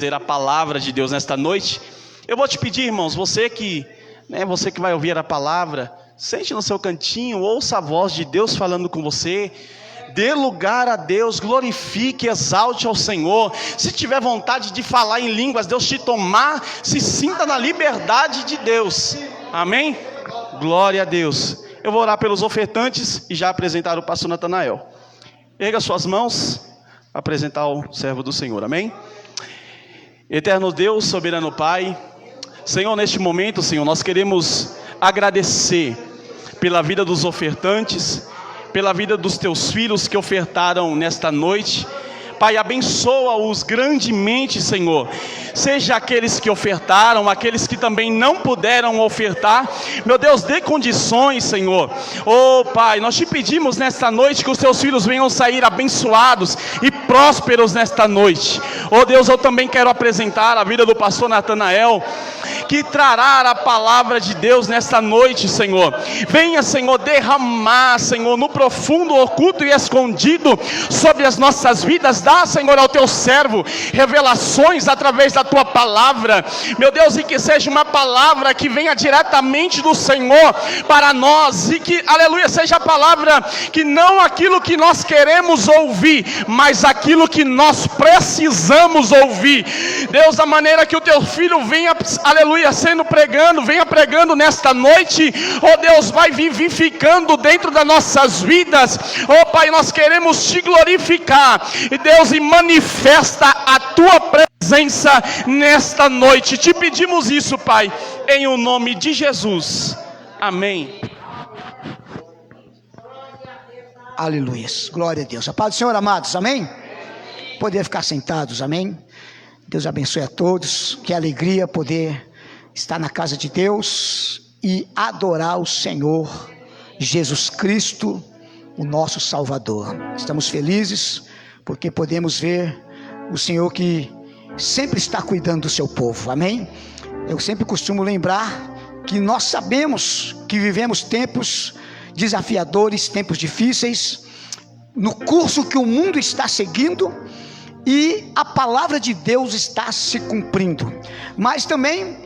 Dizer a palavra de Deus nesta noite. Eu vou te pedir, irmãos, você que vai ouvir a palavra, sente no seu cantinho, ouça a voz de Deus falando com você, dê lugar a Deus, glorifique, exalte ao Senhor. Se tiver vontade de falar em línguas, Deus te tomar, se sinta na liberdade de Deus, amém? Glória a Deus. Eu vou orar pelos ofertantes e já apresentar o pastor Natanael. Erga suas mãos, apresentar o servo do Senhor, amém? Eterno Deus, soberano Pai, Senhor, neste momento, Senhor, nós queremos agradecer pela vida dos ofertantes, pela vida dos teus filhos que ofertaram nesta noite. Pai, abençoa-os grandemente, Senhor. Seja aqueles que ofertaram, aqueles que também não puderam ofertar. Meu Deus, dê condições, Senhor. Oh Pai, nós te pedimos nesta noite que os teus filhos venham sair abençoados e prósperos nesta noite. Oh Deus, eu também quero apresentar a vida do pastor Natanael, que trará a palavra de Deus nesta noite, Senhor. Venha, Senhor, derramar, Senhor, no profundo, oculto e escondido sobre as nossas vidas. Dá, Senhor, ao teu servo revelações através da tua palavra, meu Deus, e que seja uma palavra que venha diretamente do Senhor para nós, e que, aleluia, seja a palavra que não aquilo que nós queremos ouvir, mas aquilo que nós precisamos ouvir. Deus, da maneira que o teu filho venha, aleluia, venha pregando nesta noite, oh Deus, vai vivificando dentro das nossas vidas. Oh Pai, nós queremos te glorificar, e Deus, e manifesta a tua presença nesta noite. Te pedimos isso, Pai, em o nome de Jesus, amém. Aleluia, glória a Deus. A paz do Senhor, amados, amém? Poder ficar sentados, amém? Deus abençoe a todos, que alegria poder estar na casa de Deus e adorar o Senhor Jesus Cristo, o nosso Salvador. Estamos felizes porque podemos ver o Senhor que sempre está cuidando do seu povo, amém? Eu sempre costumo lembrar que nós sabemos que vivemos tempos desafiadores, tempos difíceis, no curso que o mundo está seguindo, e a palavra de Deus está se cumprindo. Mas também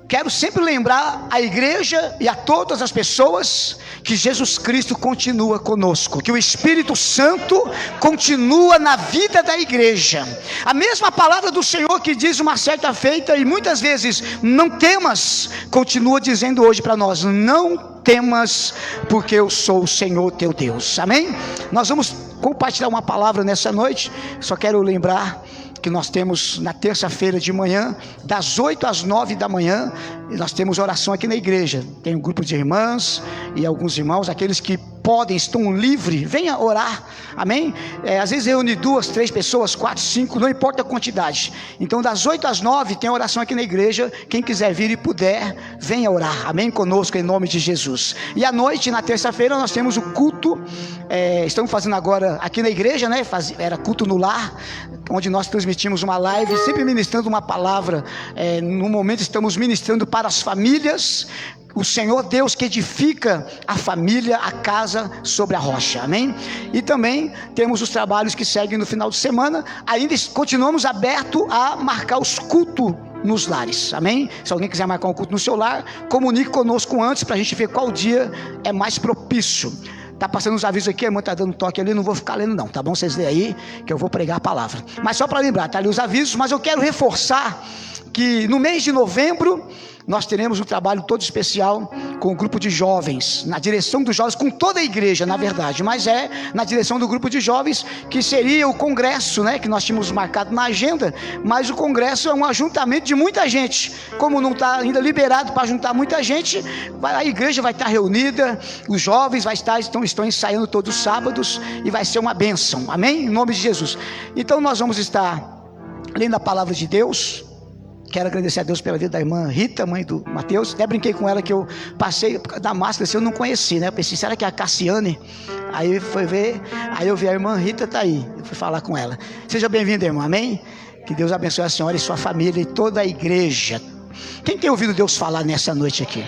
quero sempre lembrar a igreja e a todas as pessoas que Jesus Cristo continua conosco, que o Espírito Santo continua na vida da igreja. A mesma palavra do Senhor que diz uma certa feita, e muitas vezes, não temas, continua dizendo hoje para nós: não temas, porque eu sou o Senhor teu Deus, amém? Nós vamos compartilhar uma palavra nessa noite. Só quero lembrar que nós temos na terça-feira de manhã, das 8 às 9 da manhã, nós temos oração aqui na igreja. Tem um grupo de irmãs e alguns irmãos, aqueles que podem, estão livres, venha orar, amém? Às vezes reúne 2, 3 pessoas, 4, 5, não importa a quantidade. Então das 8 às 9 tem oração aqui na igreja. Quem quiser vir e puder, venha orar, amém? Conosco em nome de Jesus. E à noite, na terça-feira, nós temos o culto, estamos fazendo agora aqui na igreja, né? Era culto no lar, onde nós transmitimos uma live, sempre ministrando uma palavra. No momento estamos ministrando para as famílias, o Senhor Deus que edifica a família, a casa sobre a rocha, amém? E também temos os trabalhos que seguem no final de semana. Ainda continuamos abertos a marcar os cultos nos lares, amém? Se alguém quiser marcar um culto no seu lar, comunique conosco antes, para a gente ver qual dia é mais propício. Tá passando uns avisos aqui, a irmã tá dando toque ali, não vou ficar lendo não, tá bom? Vocês lêem aí, que eu vou pregar a palavra. Mas só para lembrar, tá ali os avisos, mas eu quero reforçar que no mês de novembro nós teremos um trabalho todo especial com o grupo de jovens, na direção dos jovens, com toda a igreja, na verdade, mas na direção do grupo de jovens, que seria o congresso, né, que nós tínhamos marcado na agenda. Mas o congresso é um ajuntamento de muita gente. Como não está ainda liberado para juntar muita gente, a igreja vai estar reunida, os jovens estão ensaiando todos os sábados, e vai ser uma bênção, amém? Em nome de Jesus. Então nós vamos estar lendo a palavra de Deus. Quero agradecer a Deus pela vida da irmã Rita, mãe do Mateus. Até brinquei com ela que eu passei da máscara, assim, eu não conheci, né? Eu pensei, será que é a Cassiane? Aí foi ver, aí eu vi a irmã Rita, tá aí. Eu fui falar com ela. Seja bem-vinda, irmã, amém? Que Deus abençoe a senhora e sua família e toda a igreja. Quem tem ouvido Deus falar nessa noite aqui?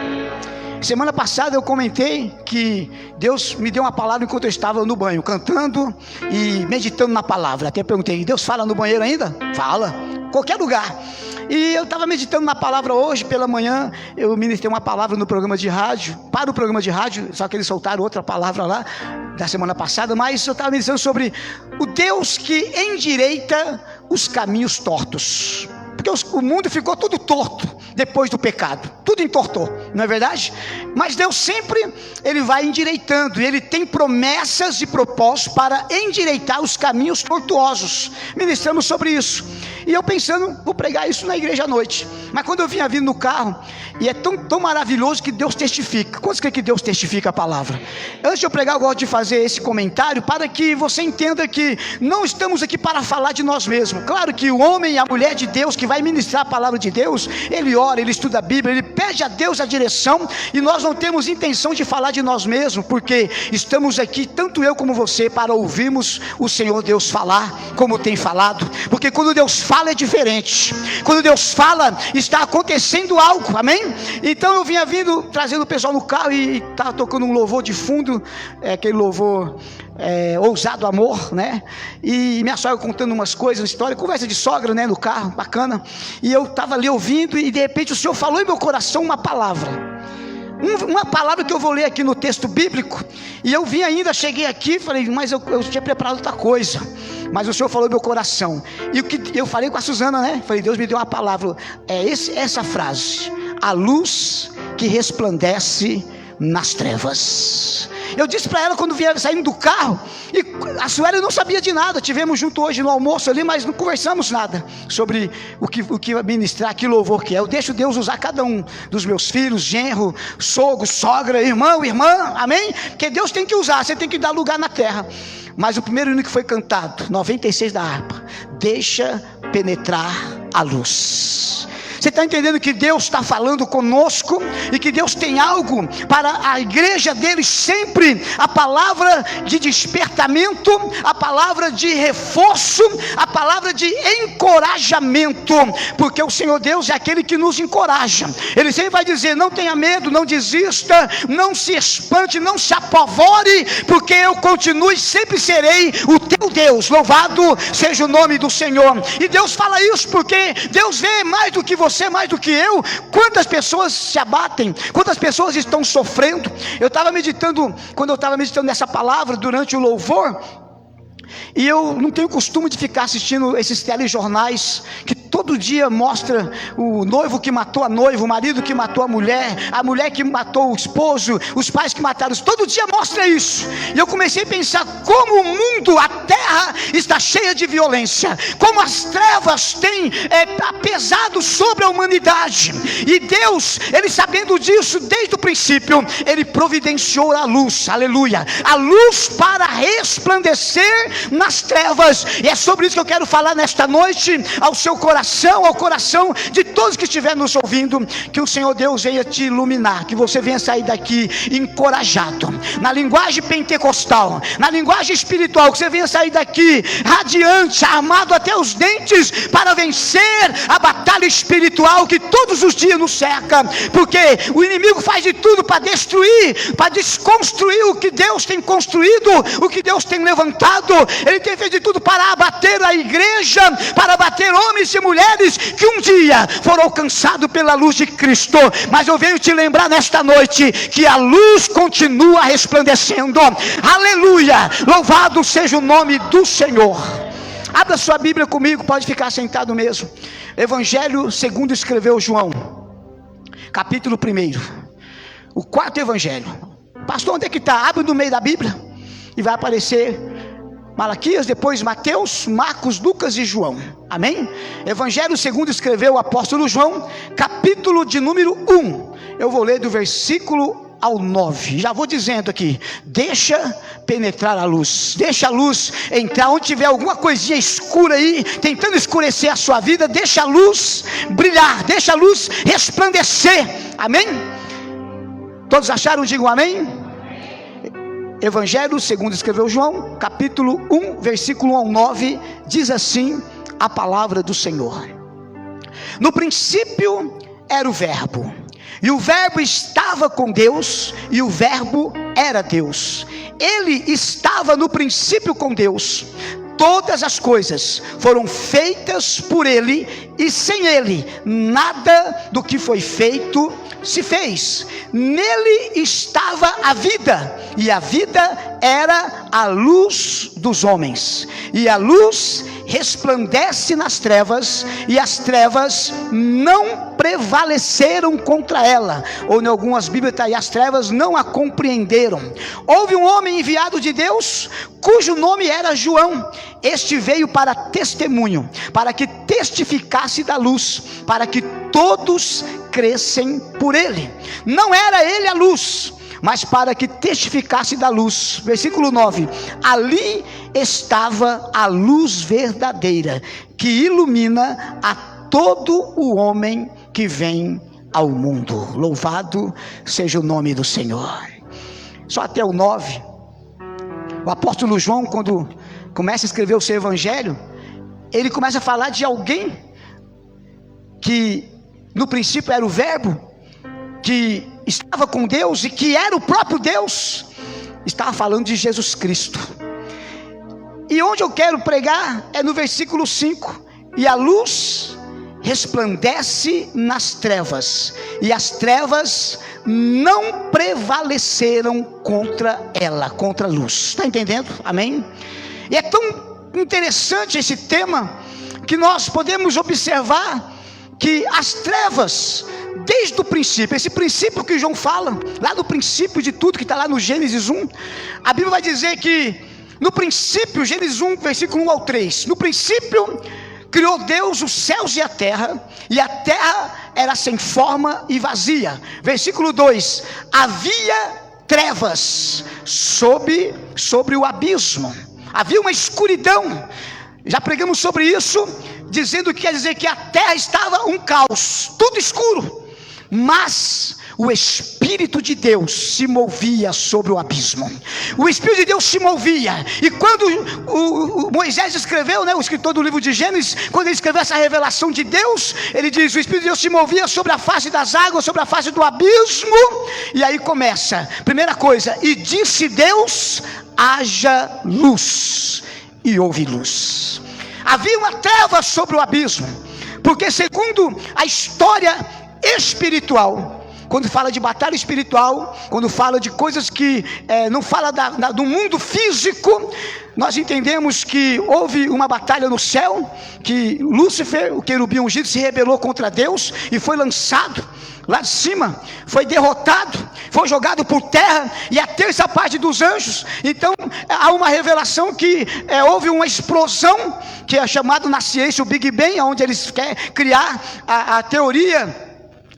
Semana passada eu comentei que Deus me deu uma palavra enquanto eu estava no banho, cantando e meditando na palavra. Até perguntei, Deus fala no banheiro ainda? Fala. qualquer lugar. E eu estava meditando na palavra hoje pela manhã. Eu ministrei uma palavra no programa de rádio, para o programa de rádio, só que eles soltaram outra palavra lá da semana passada, mas eu estava meditando sobre o Deus que endireita os caminhos tortos. Porque o mundo ficou tudo torto depois do pecado, tudo entortou, não é verdade? Mas Deus sempre, Ele vai endireitando, e Ele tem promessas e propósitos para endireitar os caminhos tortuosos. Ministramos sobre isso, e eu pensando, vou pregar isso na igreja à noite, mas quando eu vinha vindo no carro, e é tão maravilhoso que Deus testifica. Quantos creem que Deus testifica a palavra? Antes de eu pregar, eu gosto de fazer esse comentário, para que você entenda que não estamos aqui para falar de nós mesmos. Claro que o homem e a mulher de Deus, que vai ministrar a palavra de Deus, ele ora, ele estuda a Bíblia, ele pede a Deus a direção, e nós não temos intenção de falar de nós mesmos, porque estamos aqui, tanto eu como você, para ouvirmos o Senhor Deus falar, como tem falado, porque quando Deus fala é diferente, quando Deus fala, está acontecendo algo, amém? Então eu vinha vindo, trazendo o pessoal no carro, e estava tocando um louvor de fundo, aquele louvor ousado amor, né? E minha sogra contando umas coisas, uma história, conversa de sogra, né? No carro, bacana. E eu estava ali ouvindo, e de repente o Senhor falou em meu coração uma palavra que eu vou ler aqui no texto bíblico. E eu vim ainda, cheguei aqui, falei, mas eu tinha preparado outra coisa, mas o Senhor falou em meu coração. E o que eu falei com a Suzana, né? Falei, Deus me deu uma palavra, essa frase: a luz que resplandece nas trevas. Eu disse para ela quando vieram saindo do carro, e a Sueli não sabia de nada, tivemos junto hoje no almoço ali, mas não conversamos nada sobre o que ministrar, que louvor que é. Eu deixo Deus usar cada um dos meus filhos, genro, sogro, sogra, irmão, irmã, amém? Porque Deus tem que usar, você tem que dar lugar na terra. Mas o primeiro hino que foi cantado, 96 da harpa: deixa penetrar a luz. Você está entendendo que Deus está falando conosco, e que Deus tem algo para a igreja dele sempre, a palavra de despertamento, a palavra de reforço, a palavra de encorajamento, porque o Senhor Deus é aquele que nos encoraja. Ele sempre vai dizer: não tenha medo, não desista, não se espante, não se apavore, porque eu continuo e sempre serei o teu Deus. Louvado seja o nome do Senhor. E Deus fala isso porque Deus vê mais do que você, mais do que eu, quantas pessoas se abatem, quantas pessoas estão sofrendo. Eu estava meditando, quando eu estava meditando nessa palavra durante o louvor, e eu não tenho costume de ficar assistindo esses telejornais que todo dia mostra o noivo que matou a noiva, o marido que matou a mulher que matou o esposo, os pais que mataram, todo dia mostra isso. E eu comecei a pensar como o mundo, a terra está cheia de violência, como as trevas têm pesado sobre a humanidade. E Deus, Ele sabendo disso desde o princípio, Ele providenciou a luz, aleluia, a luz para resplandecer nas trevas. E é sobre isso que eu quero falar nesta noite ao seu coração, ao coração de todos que estiverem nos ouvindo. Que o Senhor Deus venha te iluminar, que você venha sair daqui encorajado, na linguagem pentecostal, na linguagem espiritual, que você venha sair daqui radiante, armado até os dentes, para vencer a batalha espiritual que todos os dias nos cerca, porque o inimigo faz de tudo para destruir, para desconstruir o que Deus tem construído, o que Deus tem levantado. Ele tem feito de tudo para abater a igreja, para abater homens e mulheres que um dia foram alcançados pela luz de Cristo. Mas eu venho te lembrar nesta noite que a luz continua resplandecendo, aleluia, louvado seja o nome do Senhor. Abra sua Bíblia comigo, pode ficar sentado mesmo. Evangelho segundo escreveu João, capítulo 1, o quarto evangelho. Pastor, onde é que está? Abre no meio da Bíblia e vai aparecer Malaquias, depois Mateus, Marcos, Lucas e João, amém? Evangelho segundo escreveu o apóstolo João, capítulo de número 1, eu vou ler do versículo ao 9, já vou dizendo aqui: deixa penetrar a luz, deixa a luz entrar, onde tiver alguma coisinha escura aí, tentando escurecer a sua vida, deixa a luz brilhar, deixa a luz resplandecer, amém? Todos acharam? Digam amém. Evangelho segundo escreveu João, capítulo 1, versículo 1 ao 9, diz assim a palavra do Senhor: no princípio era o verbo, e o verbo estava com Deus, e o verbo era Deus. Ele estava no princípio com Deus. todas as coisas foram feitas por Ele, e sem Ele nada do que foi feito se fez. Nele estava a vida, e a vida era a luz dos homens, e a luz resplandece nas trevas, e as trevas não prevaleceram contra ela. Ou em algumas Bíblias está aí, as trevas não a compreenderam. Houve um homem enviado de Deus, cujo nome era João. Este veio para testemunho, para que testificasse da luz, para que todos crescem por ele. Não era ele a luz, mas para que testificasse da luz. Versículo 9: ali estava a luz verdadeira, que ilumina a todo o homem que vem ao mundo. Louvado seja o nome do Senhor. Só até o 9. O apóstolo João, quando começa a escrever o seu evangelho, ele começa a falar de alguém que no princípio era o verbo, que estava com Deus e que era o próprio Deus. Estava falando de Jesus Cristo. E onde eu quero pregar é no versículo 5: e a luz resplandece nas trevas, e as trevas não prevaleceram contra ela, contra a luz. Está entendendo? Amém? E é tão interessante esse tema, que nós podemos observar que as trevas, desde o princípio, esse princípio que João fala, lá no princípio de tudo, que está lá no Gênesis 1, a Bíblia vai dizer que no princípio, Gênesis 1, versículo 1 ao 3, no princípio criou Deus os céus e a terra era sem forma e vazia. Versículo 2: havia trevas sobre o abismo, havia uma escuridão. Já pregamos sobre isso, dizendo que quer dizer que a terra estava um caos, tudo escuro, mas o Espírito de Deus se movia sobre o abismo. O Espírito de Deus se movia. E quando o Moisés escreveu, o escritor do livro de Gênesis, quando ele escreveu essa revelação de Deus, ele diz: o Espírito de Deus se movia sobre a face das águas, sobre a face do abismo. E aí começa, primeira coisa: e disse Deus, haja luz, e houve luz. Havia uma treva sobre o abismo, porque segundo a história espiritual, quando fala de batalha espiritual, quando fala de coisas que não fala do mundo físico, nós entendemos que houve uma batalha no céu, que Lúcifer, o querubim ungido, se rebelou contra Deus e foi lançado lá de cima, foi derrotado, foi jogado por terra, e a terça parte dos anjos. Então há uma revelação que houve uma explosão, que é chamado na ciência o Big Bang, onde eles querem criar a teoria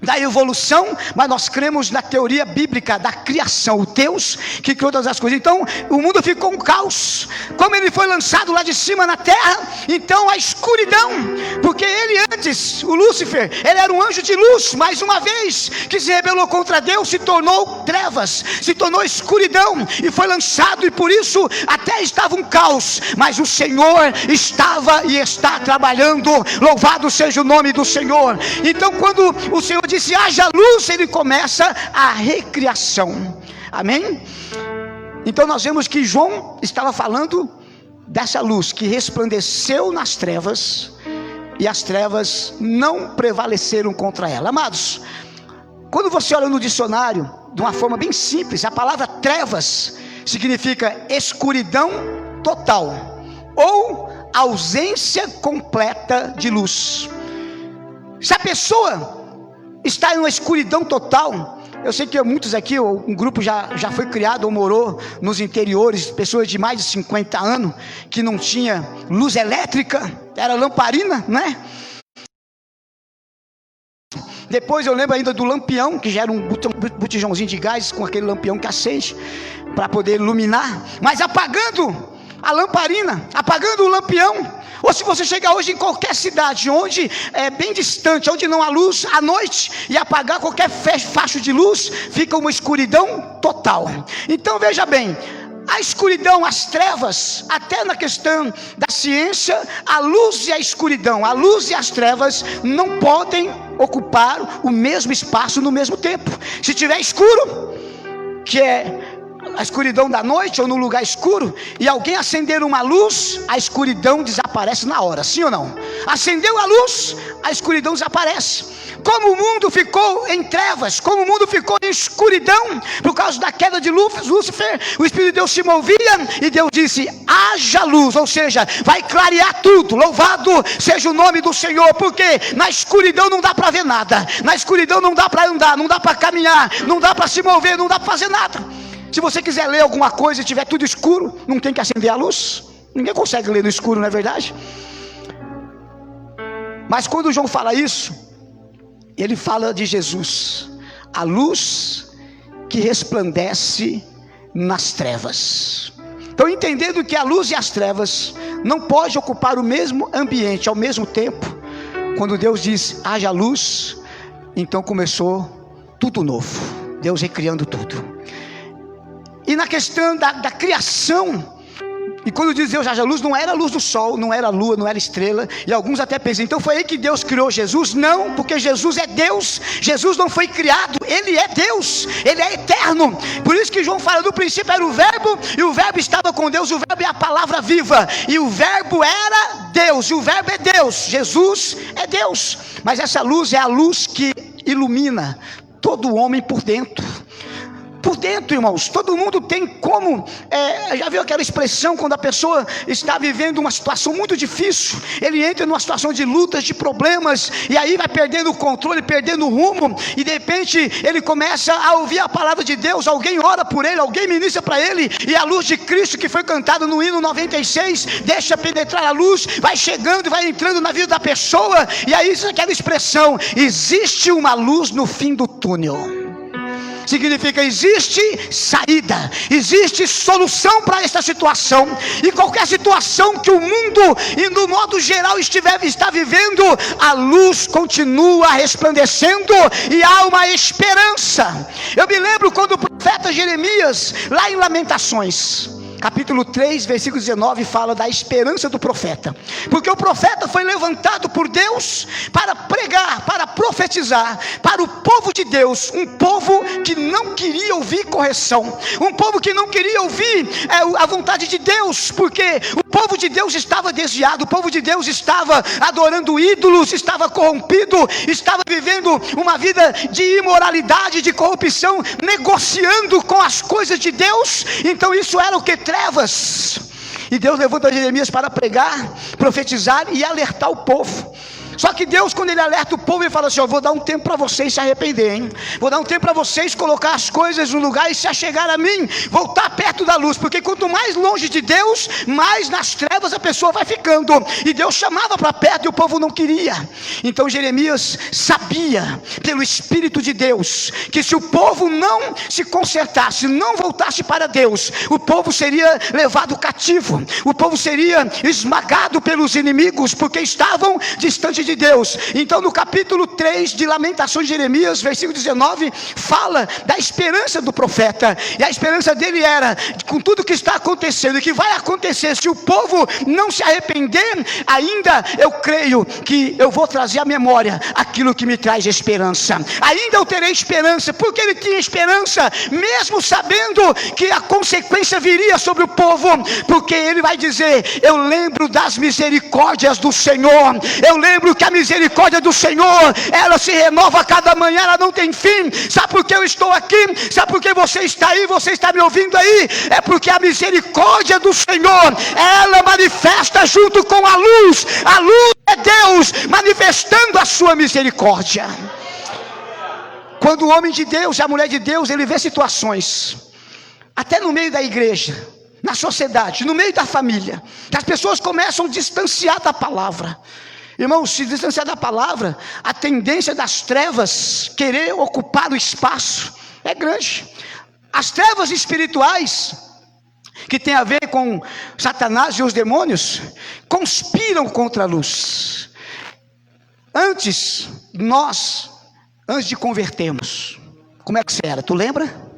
da evolução, mas nós cremos na teoria bíblica da criação, o Deus que criou todas as coisas. Então o mundo ficou um caos, como ele foi lançado lá de cima na terra. Então a escuridão, porque ele antes, o Lúcifer, ele era um anjo de luz, mas uma vez que se rebelou contra Deus, se tornou trevas, se tornou escuridão, e foi lançado, e por isso até estava um caos, mas o Senhor estava e está trabalhando. Louvado seja o nome do Senhor. Então quando o Senhor disse haja luz, ele começa a recriação. Amém? Então nós vemos que João estava falando dessa luz que resplandeceu nas trevas, e as trevas não prevaleceram contra ela. Amados, quando você olha no dicionário, de uma forma bem simples, a palavra trevas significa escuridão total, ou ausência completa de luz. Se a pessoa está em uma escuridão total, eu sei que muitos aqui, um grupo já foi criado ou morou nos interiores, pessoas de mais de 50 anos, que não tinha luz elétrica, era lamparina, né? Depois eu lembro ainda do lampião, que já era um botijãozinho de gás, com aquele lampião que acende, para poder iluminar, mas apagando a lamparina, apagando o lampião. Ou se você chegar hoje em qualquer cidade, onde é bem distante, onde não há luz à noite, e apagar qualquer facho de luz, fica uma escuridão total. Então veja bem, a escuridão, as trevas, até na questão da ciência, a luz e a escuridão, a luz e as trevas não podem ocupar o mesmo espaço no mesmo tempo. Se tiver escuro, que é a escuridão da noite ou no lugar escuro, e alguém acender uma luz, a escuridão desaparece na hora, sim ou não? Acendeu a luz, a escuridão desaparece. Como o mundo ficou em trevas, como o mundo ficou em escuridão, por causa da queda de Lúcifer, o Espírito de Deus se movia, e Deus disse, haja luz, ou seja, vai clarear tudo. Louvado seja o nome do Senhor, porque na escuridão não dá para ver nada, na escuridão não dá para andar, não dá para caminhar, não dá para se mover, não dá para fazer nada. Se você quiser ler alguma coisa e tiver tudo escuro, não tem que acender a luz. Ninguém consegue ler no escuro, não é verdade? Mas quando João fala isso, ele fala de Jesus, a luz que resplandece nas trevas. Então, entendendo que a luz e as trevas não podem ocupar o mesmo ambiente ao mesmo tempo, quando Deus diz, haja luz, então começou tudo novo, Deus recriando tudo. E na questão da criação, e quando diz Deus haja luz, não era a luz do sol, não era a lua, não era estrela, e alguns até pensam, então foi aí que Deus criou Jesus? Não, porque Jesus é Deus, Jesus não foi criado, Ele é Deus, Ele é eterno. Por isso que João fala, no princípio era o verbo, e o verbo estava com Deus, o verbo é a palavra viva, e o verbo era Deus, e o verbo é Deus, Jesus é Deus. Mas essa luz é a luz que ilumina todo o homem por dentro. Por dentro, irmãos, todo mundo tem como, já viu aquela expressão, quando a pessoa está vivendo uma situação muito difícil, ele entra numa situação de lutas, de problemas, e aí vai perdendo o controle, perdendo o rumo, e de repente ele começa a ouvir a palavra de Deus, alguém ora por ele, alguém ministra para ele, e a luz de Cristo que foi cantada no hino 96, deixa penetrar a luz, vai chegando e vai entrando na vida da pessoa, e aí aquela expressão, existe uma luz no fim do túnel. Significa existe saída, existe solução para esta situação, e qualquer situação que o mundo, e no modo geral está vivendo, a luz continua resplandecendo, e há uma esperança. Eu me lembro quando o profeta Jeremias, lá em Lamentações, capítulo 3, versículo 19, fala da esperança do profeta, porque o profeta foi levantado por Deus para pregar, para profetizar para o povo de Deus, um povo que não queria ouvir correção, um povo que não queria ouvir a vontade de Deus, porque o povo de Deus estava desviado, o povo de Deus estava adorando ídolos, estava corrompido, estava vivendo uma vida de imoralidade, de corrupção, negociando com as coisas de Deus. Então isso era o que? Trevas. E Deus levanta Jeremias para pregar, profetizar e alertar o povo. Só que Deus, quando Ele alerta o povo, Ele fala assim, vou dar um tempo para vocês se arrepender, hein? Vou dar um tempo para vocês colocar as coisas no lugar e se achegar a mim, voltar perto da luz, porque quanto mais longe de Deus, mais nas trevas a pessoa vai ficando, e Deus chamava para perto e o povo não queria. Então Jeremias sabia, pelo Espírito de Deus, que se o povo não se consertasse, não voltasse para Deus, o povo seria levado cativo, o povo seria esmagado pelos inimigos, porque estavam distantes de Deus. Então no capítulo 3 de Lamentações de Jeremias, versículo 19, fala da esperança do profeta, e a esperança dele era, com tudo que está acontecendo e que vai acontecer, se o povo não se arrepender, ainda eu creio que eu vou trazer à memória aquilo que me traz esperança, ainda eu terei esperança, porque ele tinha esperança, mesmo sabendo que a consequência viria sobre o povo, porque ele vai dizer, eu lembro das misericórdias do Senhor, eu lembro que a misericórdia do Senhor, ela se renova a cada manhã, ela não tem fim. Sabe por que eu estou aqui? Sabe por que você está aí, você está me ouvindo aí? É porque a misericórdia do Senhor, ela manifesta junto com a luz é Deus manifestando a sua misericórdia. Quando o homem de Deus, a mulher de Deus, ele vê situações, até no meio da igreja, na sociedade, no meio da família, que as pessoas começam a distanciar da palavra. Irmãos, se distanciar da palavra, a tendência das trevas querer ocupar o espaço é grande. As trevas espirituais, que tem a ver com Satanás e os demônios, conspiram contra a luz. Antes de convertermos, como é que você era? Tu lembra?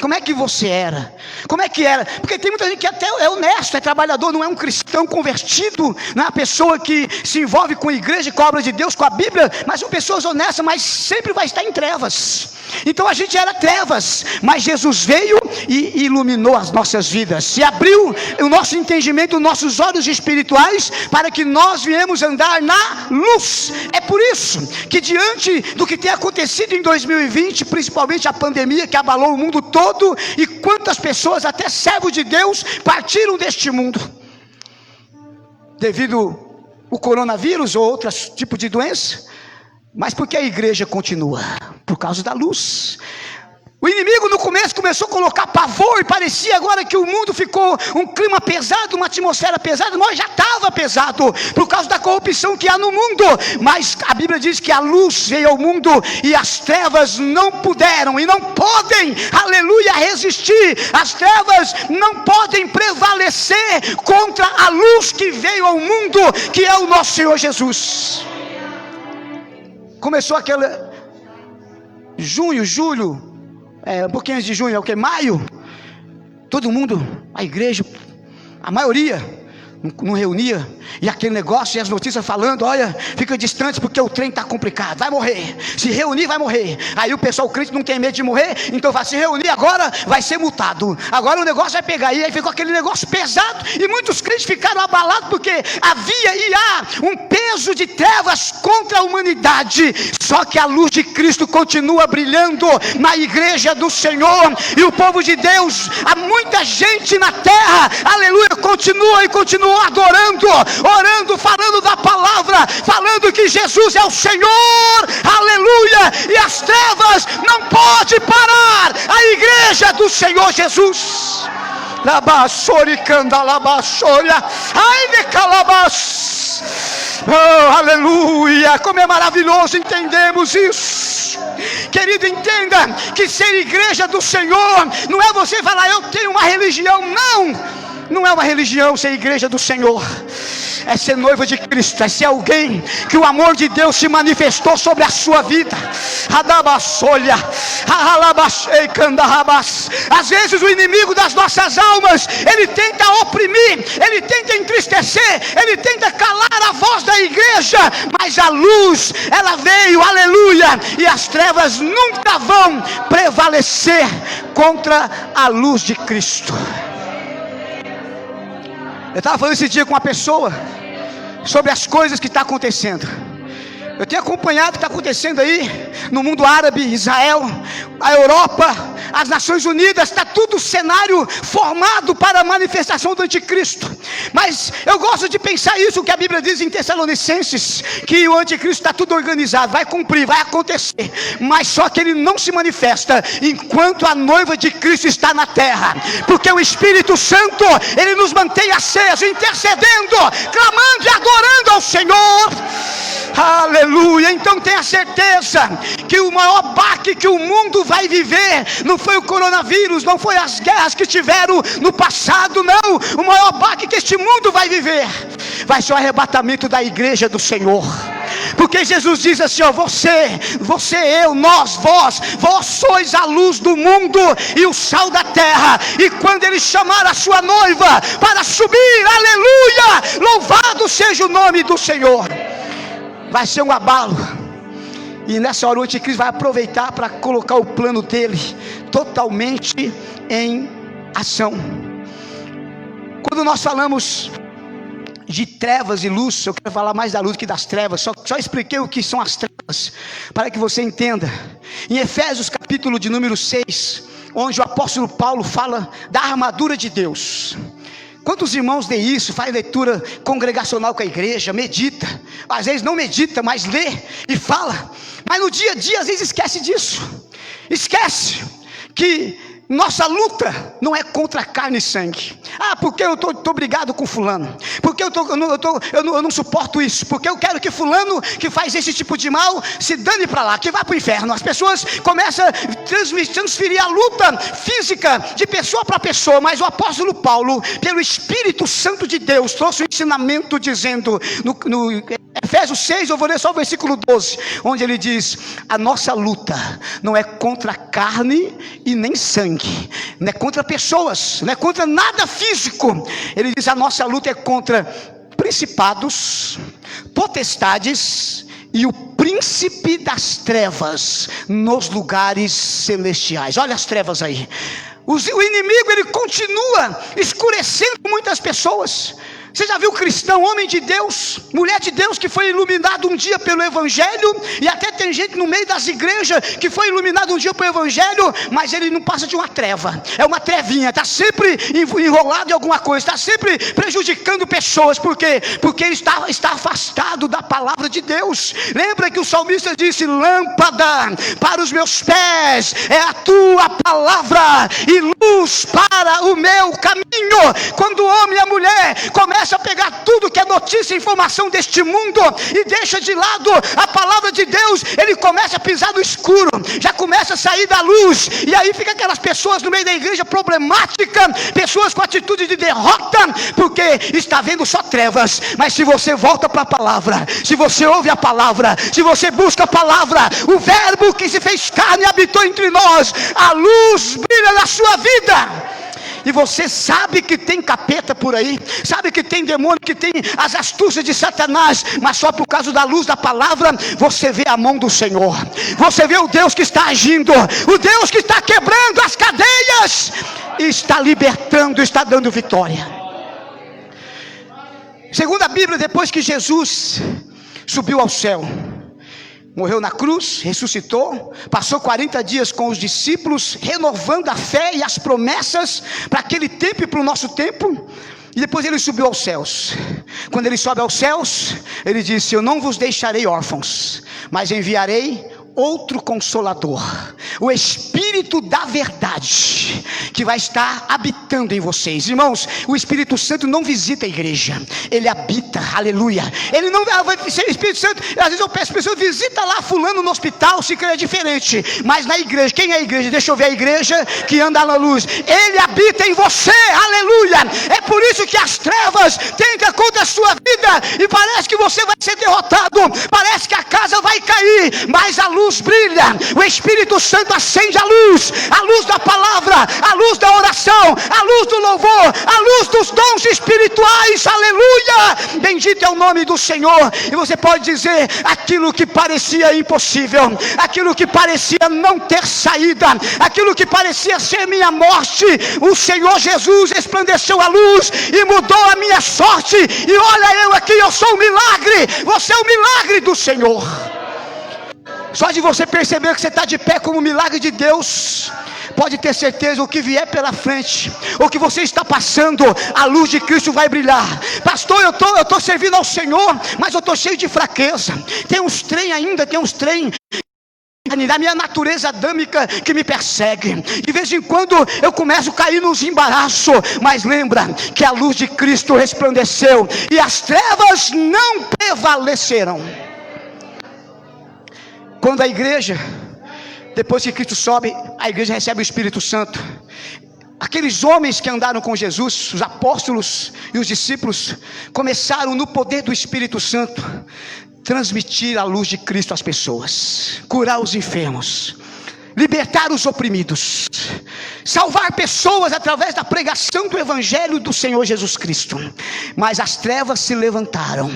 Como é que você era? Como é que era? Porque tem muita gente que até é honesto, é trabalhador, não é um cristão, cristão convertido, não é a pessoa que se envolve com a igreja, com a obra de Deus, com a Bíblia, mas são pessoas honestas, mas sempre vai estar em trevas. Então a gente era trevas, mas Jesus veio e iluminou as nossas vidas, e abriu o nosso entendimento, os nossos olhos espirituais, para que nós viemos andar na luz. É por isso que, diante do que tem acontecido em 2020, principalmente a pandemia que abalou o mundo todo, e quantas pessoas, até servos de Deus, partiram deste mundo devido ao coronavírus ou outros tipos de doença, mas porque a igreja continua? Por causa da luz. O inimigo no começo começou a colocar pavor, e parecia agora que o mundo ficou um clima pesado, uma atmosfera pesada. Nós já estava pesado, por causa da corrupção que há no mundo, mas a Bíblia diz que a luz veio ao mundo, e as trevas não puderam e não podem, aleluia, resistir. As trevas não podem prevalecer contra a luz que veio ao mundo, que é o nosso Senhor Jesus. Começou aquele junho, julho, um pouquinho antes de junho, é o que? Maio. Todo mundo, a igreja, a maioria não reunia, e aquele negócio, e as notícias falando: olha, fica distante porque o trem está complicado, vai morrer, se reunir vai morrer. Aí o pessoal crente não tem medo de morrer, então vai se reunir agora, vai ser multado, agora o negócio vai pegar, e aí ficou aquele negócio pesado, e muitos crentes ficaram abalados, porque havia e há um peso de trevas contra a humanidade. Só que a luz de Cristo continua brilhando na igreja do Senhor, e o povo de Deus, há muita gente na terra, aleluia, continua adorando, orando, falando da palavra, falando que Jesus é o Senhor, aleluia, e as trevas não podem parar a igreja do Senhor Jesus. Oh, aleluia, como é maravilhoso entendemos isso. Querido, entenda que ser igreja do Senhor não é você falar: eu tenho uma religião. Não é uma religião ser igreja do Senhor, é ser noiva de Cristo, é ser alguém que o amor de Deus se manifestou sobre a sua vida. Às vezes o inimigo das nossas almas, ele tenta oprimir, ele tenta entristecer, ele tenta calar a voz da igreja, mas a luz, ela veio, aleluia, e as trevas nunca vão prevalecer contra a luz de Cristo. Eu estava falando esse dia com uma pessoa sobre as coisas que estão acontecendo. Eu tenho acompanhado o que está acontecendo aí no mundo árabe, Israel, a Europa, as Nações Unidas. Está tudo cenário formado para a manifestação do anticristo. Mas eu gosto de pensar isso que a Bíblia diz em Tessalonicenses, que o anticristo está tudo organizado, vai cumprir, vai acontecer, mas só que ele não se manifesta enquanto a noiva de Cristo está na terra, porque o Espírito Santo, ele nos mantém acesos, intercedendo, clamando e adorando ao Senhor. Aleluia. Então tenha certeza que o maior baque que o mundo vai viver não foi o coronavírus, não foi as guerras que tiveram no passado, não. O maior baque que este mundo vai viver vai ser o arrebatamento da igreja do Senhor. Porque Jesus diz assim: ó, você, eu, nós, vós sois a luz do mundo e o sal da terra. E quando ele chamar a sua noiva para subir, aleluia, louvado seja o nome do Senhor. Vai ser um abalo, e nessa hora o anticristo vai aproveitar para colocar o plano dele totalmente em ação. Quando nós falamos de trevas e luz, eu quero falar mais da luz que das trevas. Só expliquei o que são as trevas, para que você entenda. Em Efésios capítulo de número 6, onde o apóstolo Paulo fala da armadura de Deus. Quantos irmãos lê isso, faz leitura congregacional com a igreja, medita, às vezes não medita, mas lê e fala, mas no dia a dia às vezes esquece disso, esquece que nossa luta não é contra carne e sangue. Porque eu estou brigado com fulano, porque eu não suporto isso, porque eu quero que fulano que faz esse tipo de mal se dane para lá, que vá para o inferno. As pessoas começam a transferir a luta física de pessoa para pessoa, mas o apóstolo Paulo, pelo Espírito Santo de Deus, trouxe um ensinamento dizendo no Efésios 6, eu vou ler só o versículo 12, onde ele diz: a nossa luta não é contra carne e nem sangue, não é contra pessoas, não é contra nada físico. Ele diz: a nossa luta é contra principados, potestades e o príncipe das trevas nos lugares celestiais. Olha as trevas aí. O inimigo, ele continua escurecendo muitas pessoas. Você já viu cristão, homem de Deus, mulher de Deus, que foi iluminado um dia pelo Evangelho, e até tem gente no meio das igrejas que foi iluminado um dia pelo Evangelho, mas ele não passa de uma treva, é uma trevinha, está sempre enrolado em alguma coisa, está sempre prejudicando pessoas. Por quê? Porque ele está afastado da palavra de Deus. Lembra que o salmista disse: lâmpada para os meus pés é a tua palavra e luz para o meu caminho. Quando o homem e a mulher começa a pegar tudo que é notícia e informação deste mundo e deixa de lado a palavra de Deus, ele começa a pisar no escuro, já começa a sair da luz, e aí fica aquelas pessoas no meio da igreja problemática, pessoas com atitude de derrota, porque está vendo só trevas. Mas se você volta para a palavra, se você ouve a palavra, se você busca a palavra, o verbo que se fez carne e habitou entre nós, a luz brilha na sua vida. E você sabe que tem capeta por aí, sabe que tem demônio, que tem as astúcias de Satanás, mas só por causa da luz da palavra, você vê a mão do Senhor, você vê o Deus que está agindo, o Deus que está quebrando as cadeias, está libertando, está dando vitória. Segundo a Bíblia, depois que Jesus subiu ao céu, morreu na cruz, ressuscitou, passou 40 dias com os discípulos, renovando a fé e as promessas para aquele tempo e para o nosso tempo, e depois ele subiu aos céus. Quando ele sobe aos céus, ele disse: eu não vos deixarei órfãos, mas enviarei outro Consolador, o Espírito da verdade, que vai estar habitando em vocês. Irmãos, o Espírito Santo não visita a igreja, ele habita, aleluia. Ele não vai ser o Espírito Santo. Às vezes eu peço pessoas: visita lá fulano no hospital, se crê diferente. Mas na igreja, quem é a igreja? Deixa eu ver a igreja que anda na luz. Ele habita em você, aleluia. É por isso que as trevas tentam contra a sua vida, e parece que você vai ser derrotado, parece que a casa vai cair, mas a luz brilha, o Espírito Santo acende a luz da palavra, a luz da oração, a luz do louvor, a luz dos dons espirituais, aleluia. Bendito é o nome do Senhor. E você pode dizer: aquilo que parecia impossível, aquilo que parecia não ter saída, aquilo que parecia ser minha morte, o Senhor Jesus resplandeceu a luz e mudou a minha sorte. E olha eu aqui, eu sou um milagre, você é o milagre do Senhor. Só de você perceber que você está de pé como um milagre de Deus, pode ter certeza, o que vier pela frente, o que você está passando, a luz de Cristo vai brilhar. Pastor, eu estou servindo ao Senhor, mas eu estou cheio de fraqueza, tem uns trem ainda, da minha natureza adâmica que me persegue. De vez em quando eu começo a cair nos embaraços, mas lembra que a luz de Cristo resplandeceu e as trevas não prevalecerão. Quando a igreja, depois que Cristo sobe, a igreja recebe o Espírito Santo. Aqueles homens que andaram com Jesus, os apóstolos e os discípulos, começaram no poder do Espírito Santo transmitir a luz de Cristo às pessoas, curar os enfermos, libertar os oprimidos, salvar pessoas através da pregação do Evangelho do Senhor Jesus Cristo. Mas as trevas se levantaram,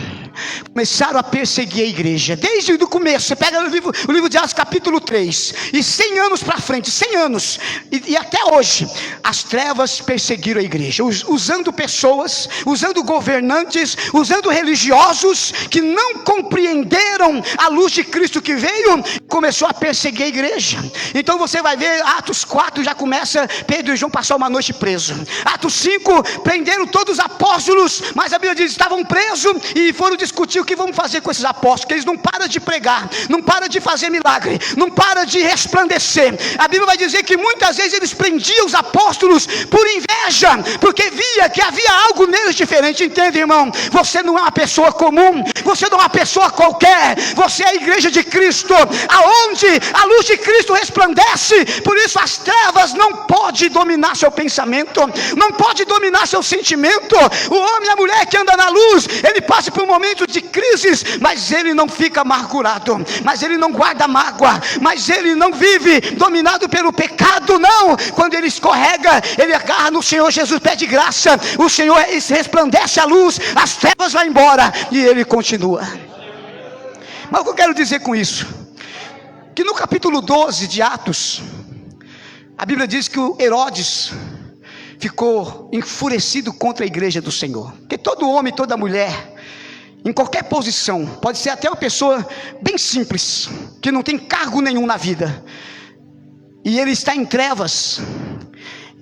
começaram a perseguir a igreja, desde o começo. Você pega o livro de Atos capítulo 3, e 100 anos para frente, 100 anos, e até hoje, as trevas perseguiram a igreja, usando pessoas, usando governantes, usando religiosos, que não compreenderam a luz de Cristo que veio, começou a perseguir a igreja. Então você vai ver, Atos 4 já começa, Pedro e João passaram uma noite presos. Atos 5, prenderam todos os apóstolos, mas a Bíblia diz que estavam presos e foram discutir o que vamos fazer com esses apóstolos, que eles não param de pregar, não param de fazer milagre, não param de resplandecer. A Bíblia vai dizer que muitas vezes eles prendiam os apóstolos por inveja, porque via que havia algo neles diferente. Entende, irmão? Você não é uma pessoa comum, você não é uma pessoa qualquer, você é a igreja de Cristo, aonde a luz de Cristo resplandece. Por isso as trevas não podem dominar seu pensamento, não pode dominar seu sentimento. O homem e a mulher que anda na luz, ele passa por um momento momentos de crises, mas ele não fica amargurado, mas ele não guarda mágoa, mas ele não vive dominado pelo pecado, não. Quando ele escorrega, ele agarra no Senhor Jesus, pede graça, o Senhor resplandece a luz, as trevas vão embora e ele continua. Mas o que eu quero dizer com isso? Que no capítulo 12 de Atos, a Bíblia diz que o Herodes ficou enfurecido contra a igreja do Senhor. Porque todo homem, toda mulher, em qualquer posição, pode ser até uma pessoa bem simples, que não tem cargo nenhum na vida, e ele está em trevas,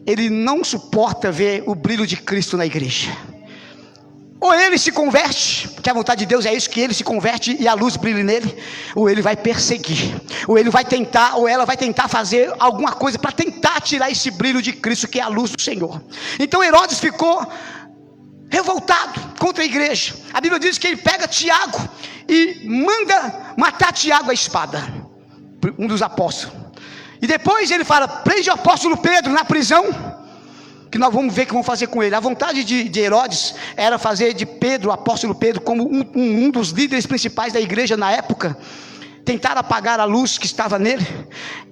ele não suporta ver o brilho de Cristo na igreja. Ou ele se converte, porque a vontade de Deus é isso, que ele se converte e a luz brilhe nele, ou ele vai perseguir, ou ele vai tentar, ou ela vai tentar fazer alguma coisa para tentar tirar esse brilho de Cristo, que é a luz do Senhor. Então Herodes ficou revoltado contra a igreja. A Bíblia diz que ele pega Tiago e manda matar Tiago à espada, um dos apóstolos. E depois ele fala: prende o apóstolo Pedro na prisão, que nós vamos ver o que vamos fazer com ele. A vontade de Herodes era fazer de Pedro, o apóstolo Pedro, como um dos líderes principais da igreja na época. Tentar apagar a luz que estava nele,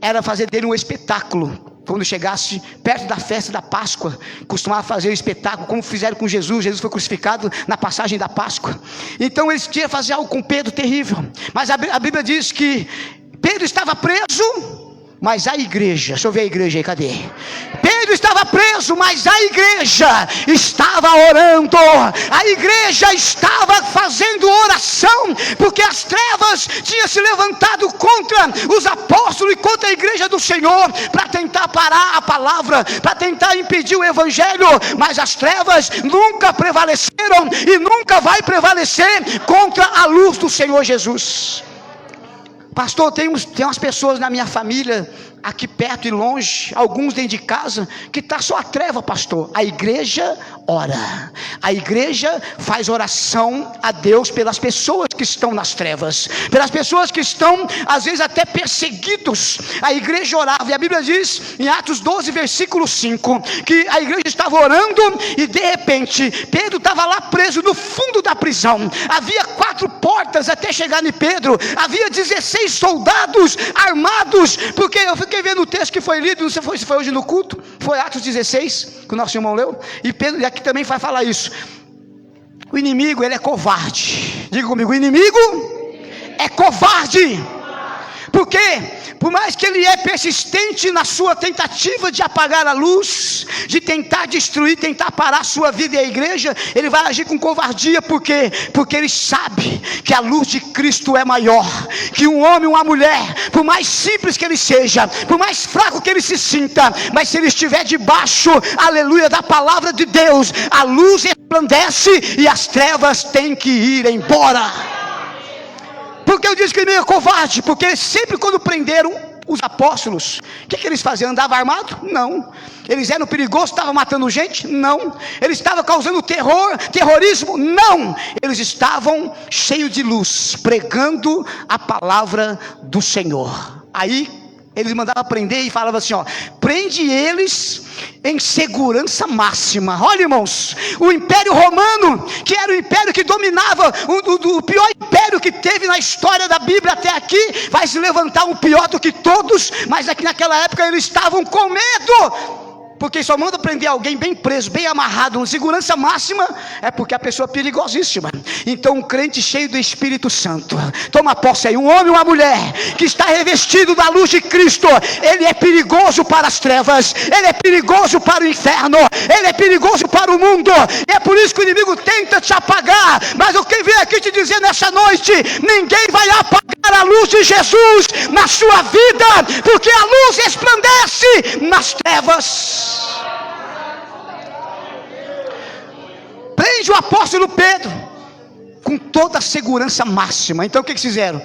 era fazer dele um espetáculo. Quando chegasse perto da festa da Páscoa, costumava fazer o espetáculo, como fizeram com Jesus. Jesus foi crucificado na passagem da Páscoa. Então eles queriam fazer algo com Pedro terrível. Mas a Bíblia diz que Pedro estava preso, mas a igreja, deixa eu ver a igreja aí, cadê? Pedro estava preso, mas a igreja estava orando, a igreja estava fazendo oração, porque as trevas tinham se levantado contra os apóstolos e contra a igreja do Senhor, para tentar parar a palavra, para tentar impedir o evangelho, mas as trevas nunca prevaleceram e nunca vai prevalecer contra a luz do Senhor Jesus. Pastor, tem umas pessoas na minha família, aqui perto e longe, alguns dentro de casa, que está só a treva, pastor. A igreja ora, a igreja faz oração a Deus pelas pessoas que estão nas trevas, pelas pessoas que estão às vezes até perseguidos. A igreja orava, e a Bíblia diz em Atos 12 versículo 5, que a igreja estava orando, e de repente Pedro estava lá preso no fundo da prisão. Havia 4 portas até chegar em Pedro, havia 16 soldados armados, porque eu fiquei vendo o texto que foi lido, não sei se foi hoje no culto, foi Atos 16, que o nosso irmão leu, e Pedro, e aqui também vai falar isso. O inimigo, ele é covarde. Diga comigo: o inimigo é covarde. Porque por mais que ele é persistente na sua tentativa de apagar a luz, de tentar destruir, tentar parar a sua vida e a igreja, ele vai agir com covardia. Por quê? Porque ele sabe que a luz de Cristo é maior, que um homem, uma mulher, por mais simples que ele seja, por mais fraco que ele se sinta, mas se ele estiver debaixo, aleluia, da palavra de Deus, a luz resplandece e as trevas têm que ir embora. Porque eu disse que ele é covarde, porque sempre quando prenderam os apóstolos, o que eles faziam? Andavam armados? Não. Eles eram perigosos, estavam matando gente? Não. Eles estavam causando terrorismo? Não. Eles estavam cheios de luz, pregando a palavra do Senhor. Aí eles mandavam prender e falavam assim: ó, prende eles em segurança máxima. Olha, irmãos, o Império Romano, que era o império que dominava, o pior império que teve na história da Bíblia até aqui, vai se levantar um pior do que todos, mas aqui naquela época eles estavam com medo, porque só manda prender alguém bem preso, bem amarrado, em segurança máxima, é porque a pessoa é perigosíssima. Então um crente cheio do Espírito Santo, toma posse aí, um homem ou uma mulher, que está revestido da luz de Cristo, ele é perigoso para as trevas, ele é perigoso para o inferno, ele é perigoso para o mundo, e é por isso que o inimigo tenta te apagar. Mas eu quero vir aqui te dizer nessa noite: ninguém vai apagar a luz de Jesus na sua vida, porque a luz resplandece nas trevas. Prende o apóstolo Pedro com toda a segurança máxima. Então o que fizeram?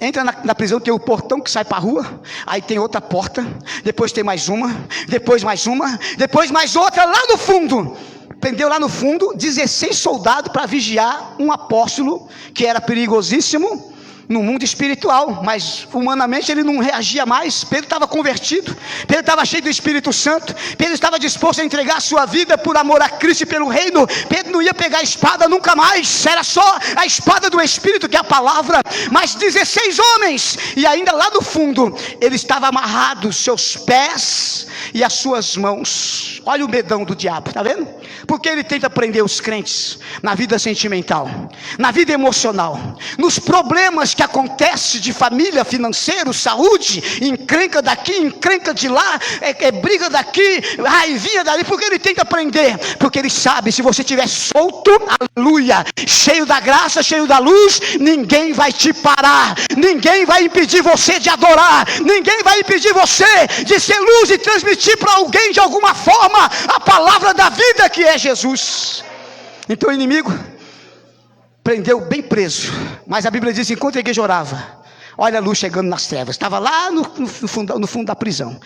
Entra na prisão, tem o portão que sai para a rua, aí tem outra porta, depois tem mais uma, depois mais uma, depois mais outra lá no fundo. Prendeu lá no fundo 16 soldados para vigiar um apóstolo que era perigosíssimo, no mundo espiritual, mas humanamente ele não reagia mais. Pedro estava convertido, Pedro estava cheio do Espírito Santo, Pedro estava disposto a entregar a sua vida por amor a Cristo e pelo reino. Pedro não ia pegar a espada nunca mais, era só a espada do Espírito, que é a palavra. Mas 16 homens, e ainda lá no fundo ele estava amarrado, seus pés e as suas mãos. Olha o medão do diabo, está vendo? Porque ele tenta prender os crentes na vida sentimental, na vida emocional, nos problemas que acontecem de família, financeiro, saúde, encrenca daqui, encrenca de lá, briga daqui, raivinha dali. Porque ele tenta prender? Porque ele sabe, se você estiver solto, aleluia, cheio da graça, cheio da luz, ninguém vai te parar, ninguém vai impedir você de adorar, ninguém vai impedir você de ser luz e transmitir para alguém de alguma forma a palavra da vida, que é Jesus. Então o inimigo prendeu bem preso, mas a Bíblia diz que enquanto a igreja orava, olha a luz chegando nas trevas, estava lá no fundo da prisão,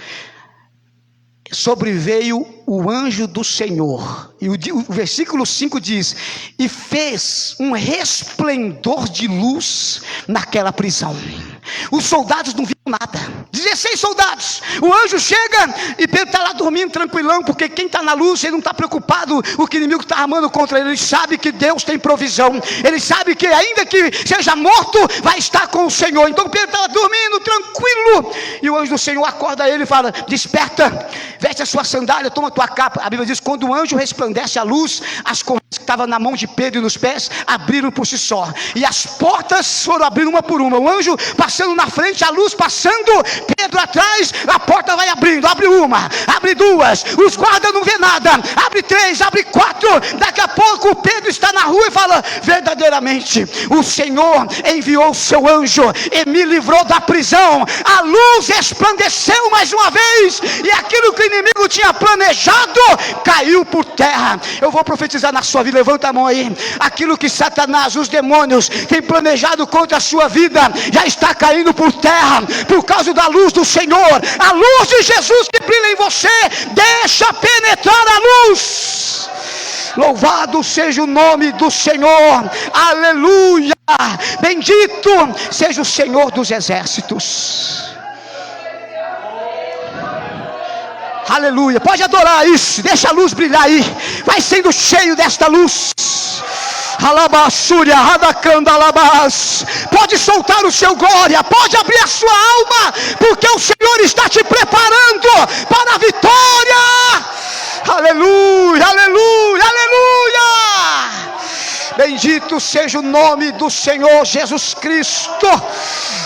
sobreveio o anjo do Senhor, e o versículo 5 diz: e fez um resplendor de luz naquela prisão. Os soldados não viram nada, 16 soldados, o anjo chega e Pedro está lá dormindo tranquilão, porque quem está na luz, ele não está preocupado o que o inimigo está armando contra ele. Ele sabe que Deus tem provisão, ele sabe que ainda que seja morto, vai estar com o Senhor. Então Pedro estava dormindo tranquilo, e o anjo do Senhor acorda ele e fala: desperta, veste a sua sandália, toma a tua capa. A Bíblia diz: quando o anjo resplandece a luz, as correntes que estavam na mão de Pedro e nos pés abriram por si só, e as portas foram abrindo uma por uma, o anjo passando na frente, a luz passando, Pedro atrás, a porta vai abrindo, abre uma, abre duas, os guardas não vê nada, abre 3, abre 4, daqui a pouco Pedro está na rua e fala: verdadeiramente o Senhor enviou o seu anjo e me livrou da prisão. A luz resplandeceu mais uma vez, e aquilo que o inimigo tinha planejado caiu por terra. Eu vou profetizar na sua vida, levanta a mão aí. Aquilo que Satanás, os demônios tem planejado contra a sua vida, já está caindo por terra, por causa da luz do Senhor. A luz de Jesus que brilha em você, deixa penetrar a luz. Louvado seja o nome do Senhor, aleluia, bendito seja o Senhor dos exércitos, aleluia. Pode adorar isso, deixa a luz brilhar aí, vai sendo cheio desta luz. Alabassúria, radacanda, alabás. Pode soltar o seu glória, pode abrir a sua alma, porque o Senhor está te preparando para a vitória. Aleluia, aleluia, aleluia. Bendito seja o nome do Senhor Jesus Cristo.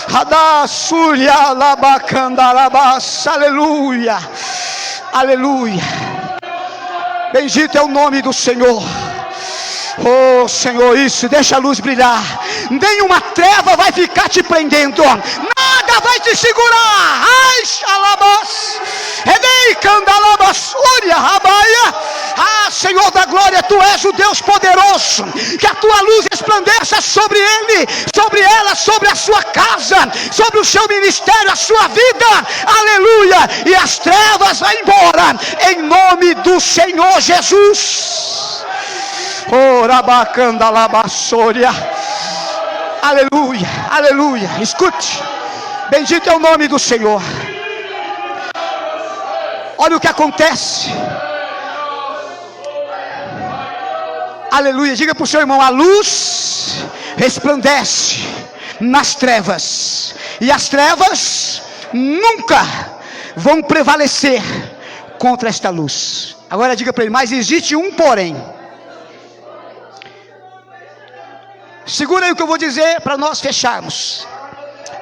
Radassúria, alabacanda, alabás. Aleluia, aleluia. Bendito é o nome do Senhor. Oh Senhor, isso, deixa a luz brilhar. Nenhuma treva vai ficar te prendendo, nada vai te segurar. Ai, xalabás, edei candalabassúria, rabaia. Ah, Senhor da glória, tu és o Deus poderoso. Que a tua luz resplandeça sobre ele, sobre ela, sobre a sua casa, sobre o seu ministério, a sua vida. Aleluia. E as trevas vão embora, em nome do Senhor Jesus. Orabacanda labassoria. Aleluia, aleluia. Escute, bendito é o nome do Senhor. Olha o que acontece. Aleluia, diga para o seu irmão: a luz resplandece nas trevas, e as trevas nunca vão prevalecer contra esta luz. Agora diga para ele: mas existe um porém. Segura aí o que eu vou dizer para nós fecharmos.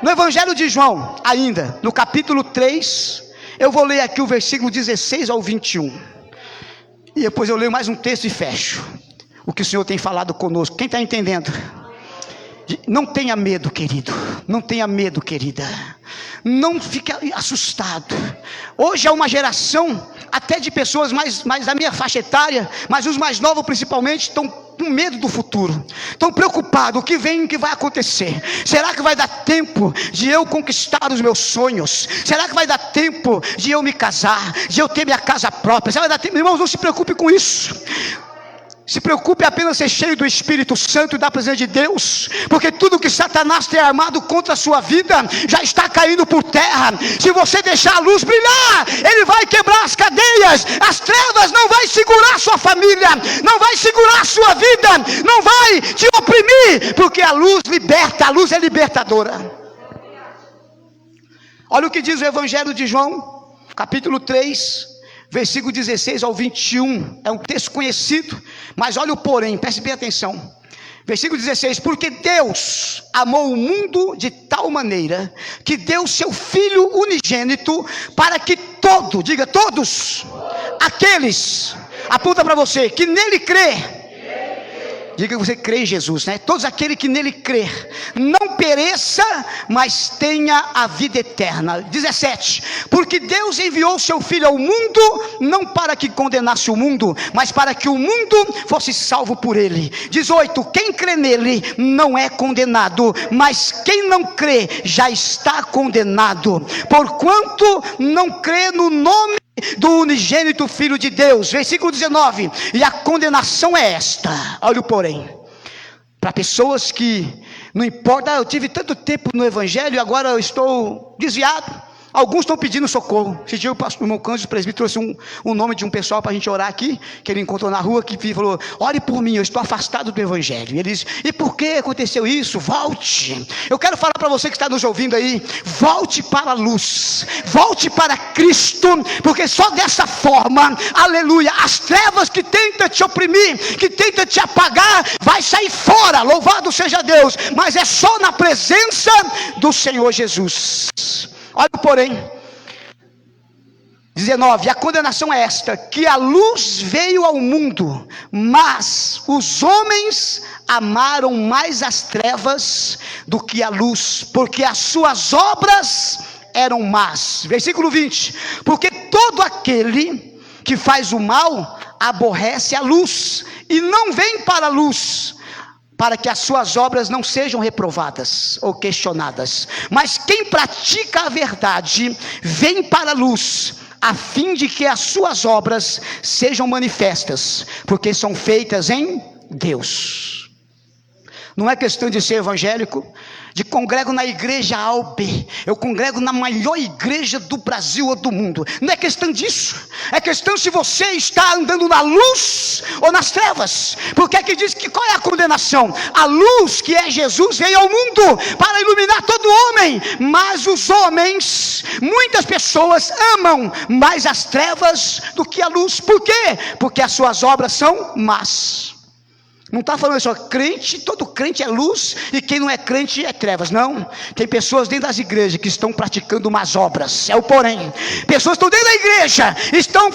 No Evangelho de João, ainda, no capítulo 3, eu vou ler aqui o versículo 16 ao 21. E depois eu leio mais um texto e fecho. O que o Senhor tem falado conosco. Quem está entendendo? Não tenha medo, querido. Não tenha medo, querida. Não fique assustado. Hoje é uma geração até de pessoas mais da minha faixa etária, mas os mais novos principalmente estão com medo do futuro, estão preocupados, o que vem, o que vai acontecer. Será que vai dar tempo de eu conquistar os meus sonhos? Será que vai dar tempo de eu me casar, de eu ter minha casa própria? Será que vai dar tempo? Irmãos, não se preocupe com isso. se preocupe apenas ser cheio do Espírito Santo e da presença de Deus, porque tudo que Satanás tem armado contra a sua vida já está caindo por terra. Se você deixar a luz brilhar, ele vai quebrar as cadeias. As trevas não vai segurar a sua família, não vai segurar a sua vida, não vai te oprimir, porque a luz liberta, a luz é libertadora. Olha o que diz o Evangelho de João, capítulo 3, versículo 16 ao 21, é um texto conhecido, mas olha o porém, preste bem atenção. Versículo 16: porque Deus amou o mundo de tal maneira, que deu seu Filho unigênito, para que diga todos, aqueles, aponta para você, que nele crê, diga que você crê em Jesus, né? Todos aqueles que nele crê, não pereça, mas tenha a vida eterna. 17: porque Deus enviou seu Filho ao mundo, não para que condenasse o mundo, mas para que o mundo fosse salvo por ele. 18: quem crê nele não é condenado, mas quem não crê já está condenado, porquanto não crê no nome do unigênito Filho de Deus. Versículo 19: e a condenação é esta, olha o porém, para pessoas que, não importa, eu tive tanto tempo no Evangelho e agora eu estou desviado. Alguns estão pedindo socorro. Esse dia o pastor, o irmão Cândido, o presbítero, trouxe um nome de um pessoal para a gente orar aqui, que ele encontrou na rua, que falou: ore por mim, eu estou afastado do Evangelho. E ele disse: e por que aconteceu isso? Volte. Eu quero falar para você que está nos ouvindo aí: volte para a luz, volte para Cristo, porque só dessa forma, aleluia, as trevas que tentam te oprimir, que tentam te apagar, vai sair fora. Louvado seja Deus. Mas é só na presença do Senhor Jesus. Olha porém, 19: a condenação é esta, que a luz veio ao mundo, mas os homens amaram mais as trevas do que a luz, porque as suas obras eram más. Versículo 20: porque todo aquele que faz o mal aborrece a luz, e não vem para a luz, para que as suas obras não sejam reprovadas ou questionadas. Mas quem pratica a verdade vem para a luz, a fim de que as suas obras sejam manifestas, porque são feitas em Deus. Não é questão de ser evangélico, de congrego na igreja Alpe, eu congrego na maior igreja do Brasil ou do mundo. Não é questão disso, é questão se você está andando na luz ou nas trevas. Porque aqui diz que qual é a condenação? A luz, que é Jesus, veio ao mundo para iluminar todo homem, mas os homens, muitas pessoas amam mais as trevas do que a luz. Por quê? Porque as suas obras são más. Não está falando só crente, todo crente é luz e quem não é crente é trevas. Não, tem pessoas dentro das igrejas que estão praticando umas obras, é o porém. Pessoas estão dentro da igreja, estão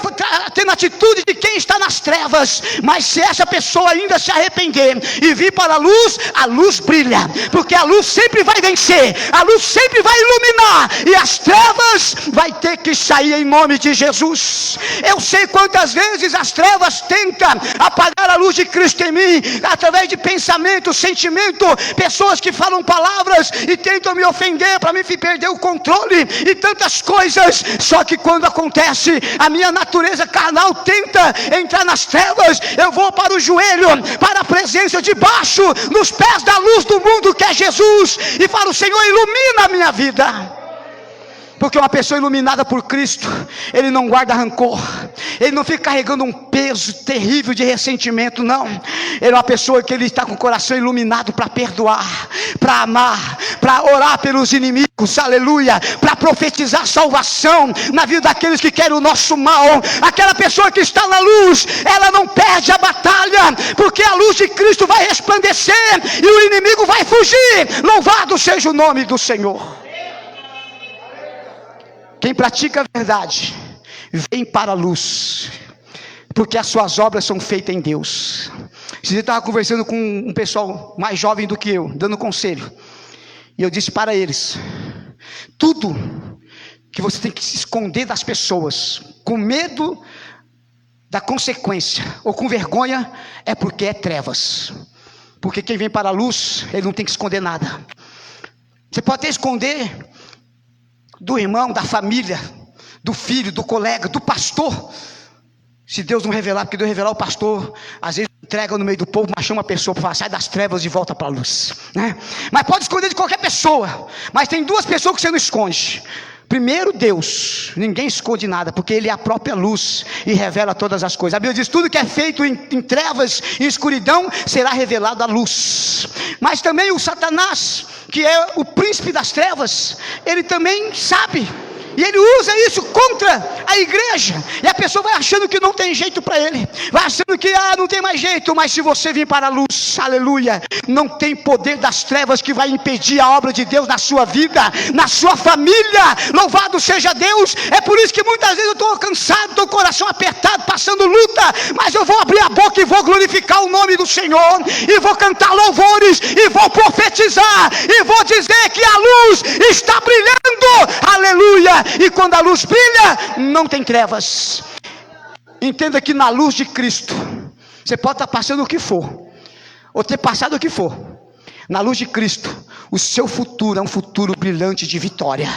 tendo atitude de quem está nas trevas, mas se essa pessoa ainda se arrepender e vir para a luz brilha, porque a luz sempre vai vencer, a luz sempre vai iluminar, e as trevas vai ter que sair em nome de Jesus. Eu sei quantas vezes as trevas tentam apagar a luz de Cristo em mim, através de pensamento, sentimento, pessoas que falam palavras e tentam me ofender para me perder o controle e tantas coisas. Só que quando acontece, a minha natureza carnal tenta entrar nas trevas, eu vou para o joelho, para a presença debaixo, nos pés da luz do mundo que é Jesus, e falo: Senhor, ilumina a minha vida. Porque uma pessoa iluminada por Cristo, ele não guarda rancor, ele não fica carregando um peso terrível de ressentimento, não. Ele é uma pessoa que ele está com o coração iluminado para perdoar, para amar, para orar pelos inimigos, aleluia, para profetizar salvação na vida daqueles que querem o nosso mal. Aquela pessoa que está na luz, ela não perde a batalha, porque a luz de Cristo vai resplandecer e o inimigo vai fugir. Louvado seja o nome do Senhor. Quem pratica a verdade vem para a luz, porque as suas obras são feitas em Deus. Eu estava conversando com um pessoal mais jovem do que eu, dando conselho, e eu disse para eles: tudo que você tem que se esconder das pessoas, com medo da consequência, ou com vergonha, é porque é trevas. Porque quem vem para a luz, ele não tem que esconder nada. Você pode até esconder do irmão, da família, do filho, do colega, do pastor, se Deus não revelar, porque Deus revelar o pastor, às vezes entrega no meio do povo, mas chama a pessoa para falar, sai das trevas e volta para a luz, né? Mas pode esconder de qualquer pessoa, mas tem duas pessoas que você não esconde. Primeiro, Deus. Ninguém esconde nada, porque Ele é a própria luz e revela todas as coisas. A Bíblia diz: tudo que é feito em trevas e escuridão será revelado à luz. Mas também o Satanás, que é o príncipe das trevas, ele também sabe, e ele usa isso contra a igreja, e a pessoa vai achando que não tem jeito para ele, vai achando que não tem mais jeito. Mas se você vir para a luz, aleluia, não tem poder das trevas que vai impedir a obra de Deus na sua vida, na sua família. Louvado seja Deus. É por isso que muitas vezes eu estou cansado, estou com o coração apertado, passando luta, mas eu vou abrir a boca e vou glorificar o nome do Senhor, e vou cantar louvores, e vou profetizar, e vou dizer que a luz está brilhando, aleluia. E quando a luz brilha, não tem trevas. Entenda que na luz de Cristo, você pode estar passando o que for, ou ter passado o que for. Na luz de Cristo, o seu futuro é um futuro brilhante de vitória.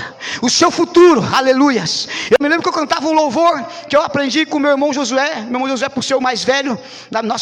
O seu futuro, aleluias. Eu me lembro que eu cantava um louvor que eu aprendi com meu irmão Josué. Meu irmão Josué, por ser o mais velho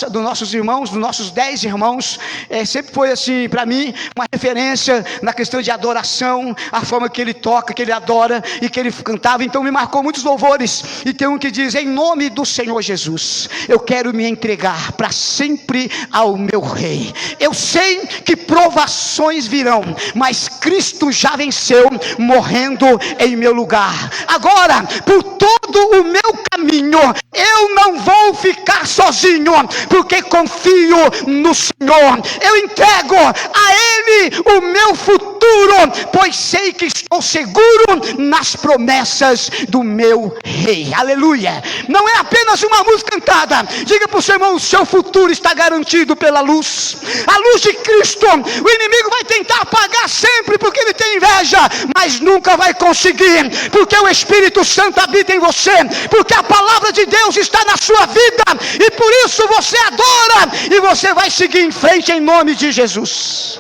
dos nossos irmãos, dos nossos 10 irmãos, sempre foi assim para mim uma referência na questão de adoração, a forma que ele toca, que ele adora e que ele cantava. Então me marcou muitos louvores, e tem um que diz: em nome do Senhor Jesus, eu quero me entregar para sempre ao meu Rei. Eu sei que provações virão, mas Cristo já venceu, morrendo em meu lugar. Agora, por todo o meu caminho, eu não vou ficar sozinho, porque confio no Senhor. Eu entrego a Ele o meu futuro, pois sei que estou seguro nas promessas do meu Rei. Aleluia. Não é apenas uma música cantada. Diga para o seu irmão: o seu futuro está garantido pela luz, a luz de Cristo. O inimigo vai tentar apagar sempre, porque ele tem inveja, mas nunca vai conseguir, porque o Espírito Santo habita em você, porque a palavra de Deus está na sua vida, e por isso você adora, e você vai seguir em frente em nome de Jesus.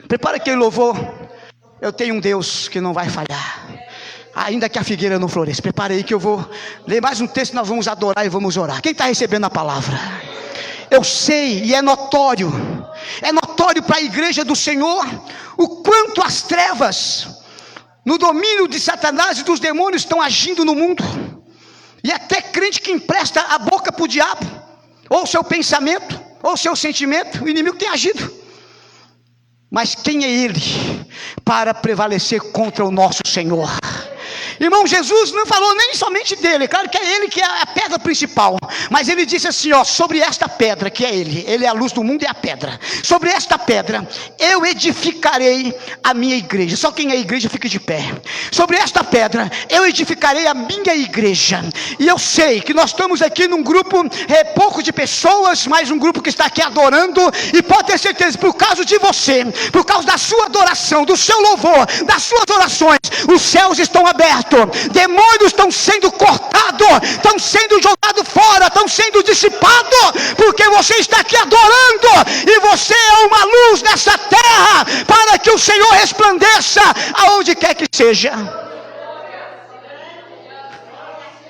Prepara aquele louvor. Eu tenho um Deus que não vai falhar, ainda que a figueira não floresça. Prepara aí que eu vou ler mais um texto, nós vamos adorar e vamos orar. Quem está recebendo a palavra? Eu sei, e é notório para a igreja do Senhor, o quanto as trevas, no domínio de Satanás e dos demônios, estão agindo no mundo. E até crente que empresta a boca para o diabo, ou seu pensamento, ou seu sentimento, o inimigo tem agido. Mas quem é ele para prevalecer contra o nosso Senhor? Irmão, Jesus não falou nem somente dele. Claro que é ele que é a pedra principal, mas ele disse assim, sobre esta pedra, que é ele é a luz do mundo e a pedra. Sobre esta pedra eu edificarei a minha igreja. Só quem é igreja fica de pé. Sobre esta pedra eu edificarei a minha igreja. E eu sei que nós estamos aqui num grupo pouco de pessoas, mas um grupo que está aqui adorando, e pode ter certeza, por causa de você, por causa da sua adoração, do seu louvor, das suas orações, os céus estão abertos. Demônios estão sendo cortados, estão sendo jogados fora, estão sendo dissipados, porque você está aqui adorando, e você é uma luz nessa terra, para que o Senhor resplandeça aonde quer que seja.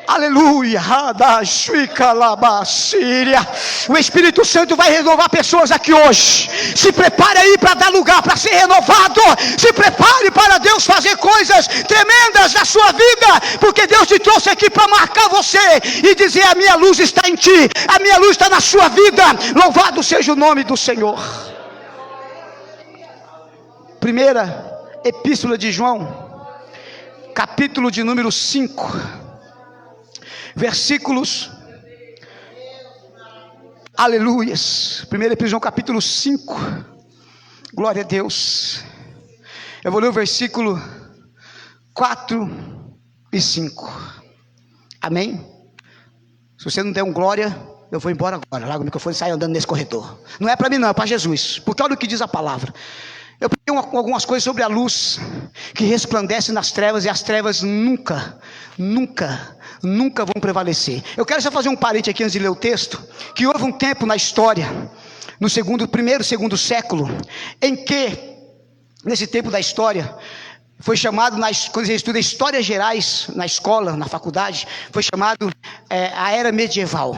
Aleluia. O Espírito Santo vai renovar pessoas aqui hoje. Se prepare aí para dar lugar para ser renovado. Se prepare para Deus fazer coisas tremendas na sua vida, porque Deus te trouxe aqui para marcar você e dizer: a minha luz está em ti, a minha luz está na sua vida. Louvado seja o nome do Senhor. Primeira Epístola de João, capítulo de número 5, versículos, aleluias. 1 Epístola de João, capítulo 5, glória a Deus. Eu vou ler o versículo 4 e 5, amém? Se você não der um glória, eu vou embora agora, larga o microfone e saio andando nesse corredor. Não é para mim não, é para Jesus, porque olha o que diz a palavra. Eu peguei algumas coisas sobre a luz que resplandece nas trevas, e as trevas nunca vão prevalecer. Eu quero só fazer um parênteses aqui antes de ler o texto, que houve um tempo na história, no primeiro e segundo século, em que, nesse tempo da história, foi chamado, quando você estuda histórias gerais na escola, na faculdade, foi chamado a era medieval.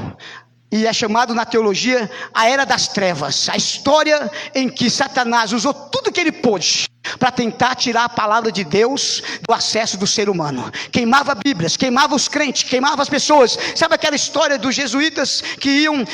E é chamado na teologia a era das trevas. A história em que Satanás usou tudo que ele pôde para tentar tirar a palavra de Deus do acesso do ser humano. Queimava Bíblias, queimava os crentes, queimava as pessoas. Sabe aquela história dos jesuítas que iam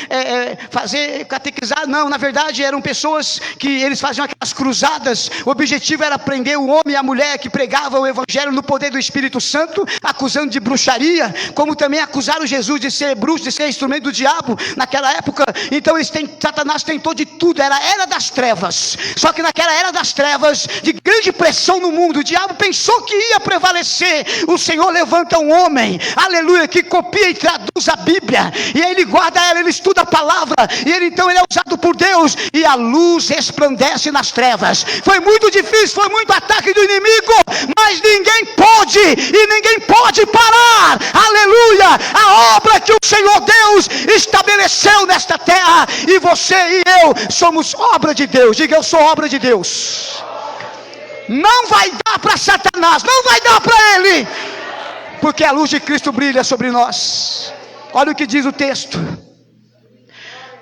fazer catequizar? Não, na verdade eram pessoas que eles faziam aquelas cruzadas. O objetivo era prender o homem e a mulher que pregavam o evangelho no poder do Espírito Santo, acusando de bruxaria, como também acusaram Jesus de ser bruxo, de ser instrumento do diabo naquela época. Então Satanás tentou de tudo. Era a era das trevas. Só que naquela era das trevas, de grande pressão no mundo, o diabo pensou que ia prevalecer. O Senhor levanta um homem, aleluia, que copia e traduz a Bíblia, e aí ele guarda ela, ele estuda a palavra, e ele é usado por Deus, e a luz resplandece nas trevas. Foi muito difícil, foi muito ataque do inimigo, mas ninguém pôde, e ninguém pode parar, aleluia, a obra que o Senhor Deus estabeleceu nesta terra, e você e eu somos obra de Deus. Diga: eu sou obra de Deus. Não vai dar para Satanás, não vai dar para ele, porque a luz de Cristo brilha sobre nós. Olha o que diz o texto: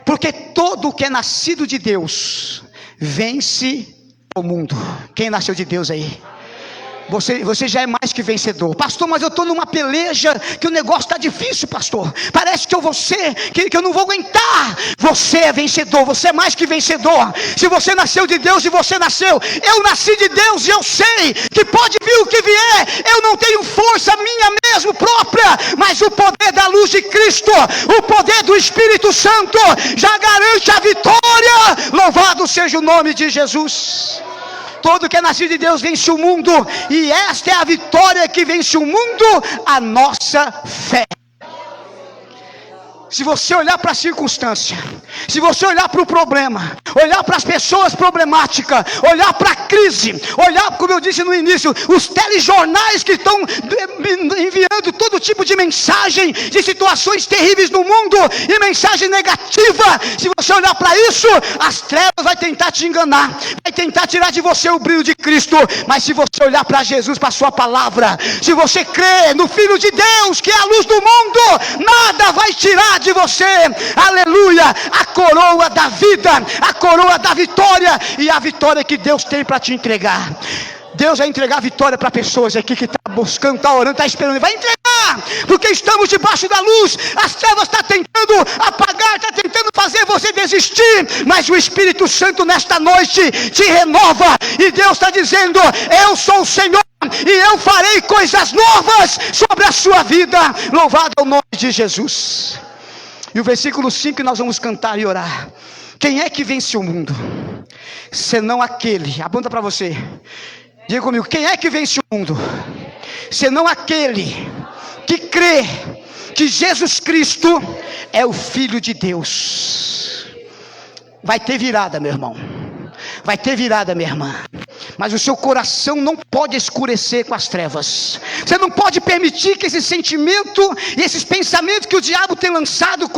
porque todo o que é nascido de Deus vence o mundo. Quem nasceu de Deus aí? Você já é mais que vencedor. Pastor, mas eu estou numa peleja que o negócio está difícil, pastor. Parece que eu vou ser, que eu não vou aguentar. Você é vencedor, você é mais que vencedor. Se você nasceu de Deus e você nasceu, eu nasci de Deus e eu sei que pode vir o que vier. Eu não tenho força minha mesmo própria, mas o poder da luz de Cristo, o poder do Espírito Santo já garante a vitória. Louvado seja o nome de Jesus. Todo que é nascido de Deus vence o mundo, e esta é a vitória que vence o mundo, a nossa fé. Se você olhar para a circunstância, se você olhar para o problema, olhar para as pessoas problemáticas, olhar para a crise, olhar, como eu disse no início, os telejornais que estão enviando todo tipo de mensagem, de situações terríveis no mundo, e mensagem negativa, se você olhar para isso, as trevas vai tentar te enganar, vai tentar tirar de você o brilho de Cristo. Mas se você olhar para Jesus, para a sua palavra, se você crer no Filho de Deus, que é a luz do mundo, nada vai tirar de você, aleluia, a coroa da vida, a coroa da vitória, e a vitória que Deus tem para te entregar. Deus vai entregar a vitória para pessoas aqui que está buscando, está orando, está esperando. Vai entregar, porque estamos debaixo da luz. As trevas estão tentando apagar, está tentando fazer você desistir, mas o Espírito Santo nesta noite te renova, e Deus está dizendo: eu sou o Senhor, e eu farei coisas novas sobre a sua vida. Louvado é o nome de Jesus. E o versículo 5 nós vamos cantar e orar. Quem é que vence o mundo? Senão aquele, aponta para você, diga comigo: quem é que vence o mundo? Senão aquele que crê que Jesus Cristo é o Filho de Deus. Vai ter virada, meu irmão. Vai ter virada, minha irmã. Mas o seu coração não pode escurecer com as trevas. Você não pode permitir que esse sentimento e esses pensamentos que o diabo tem lançado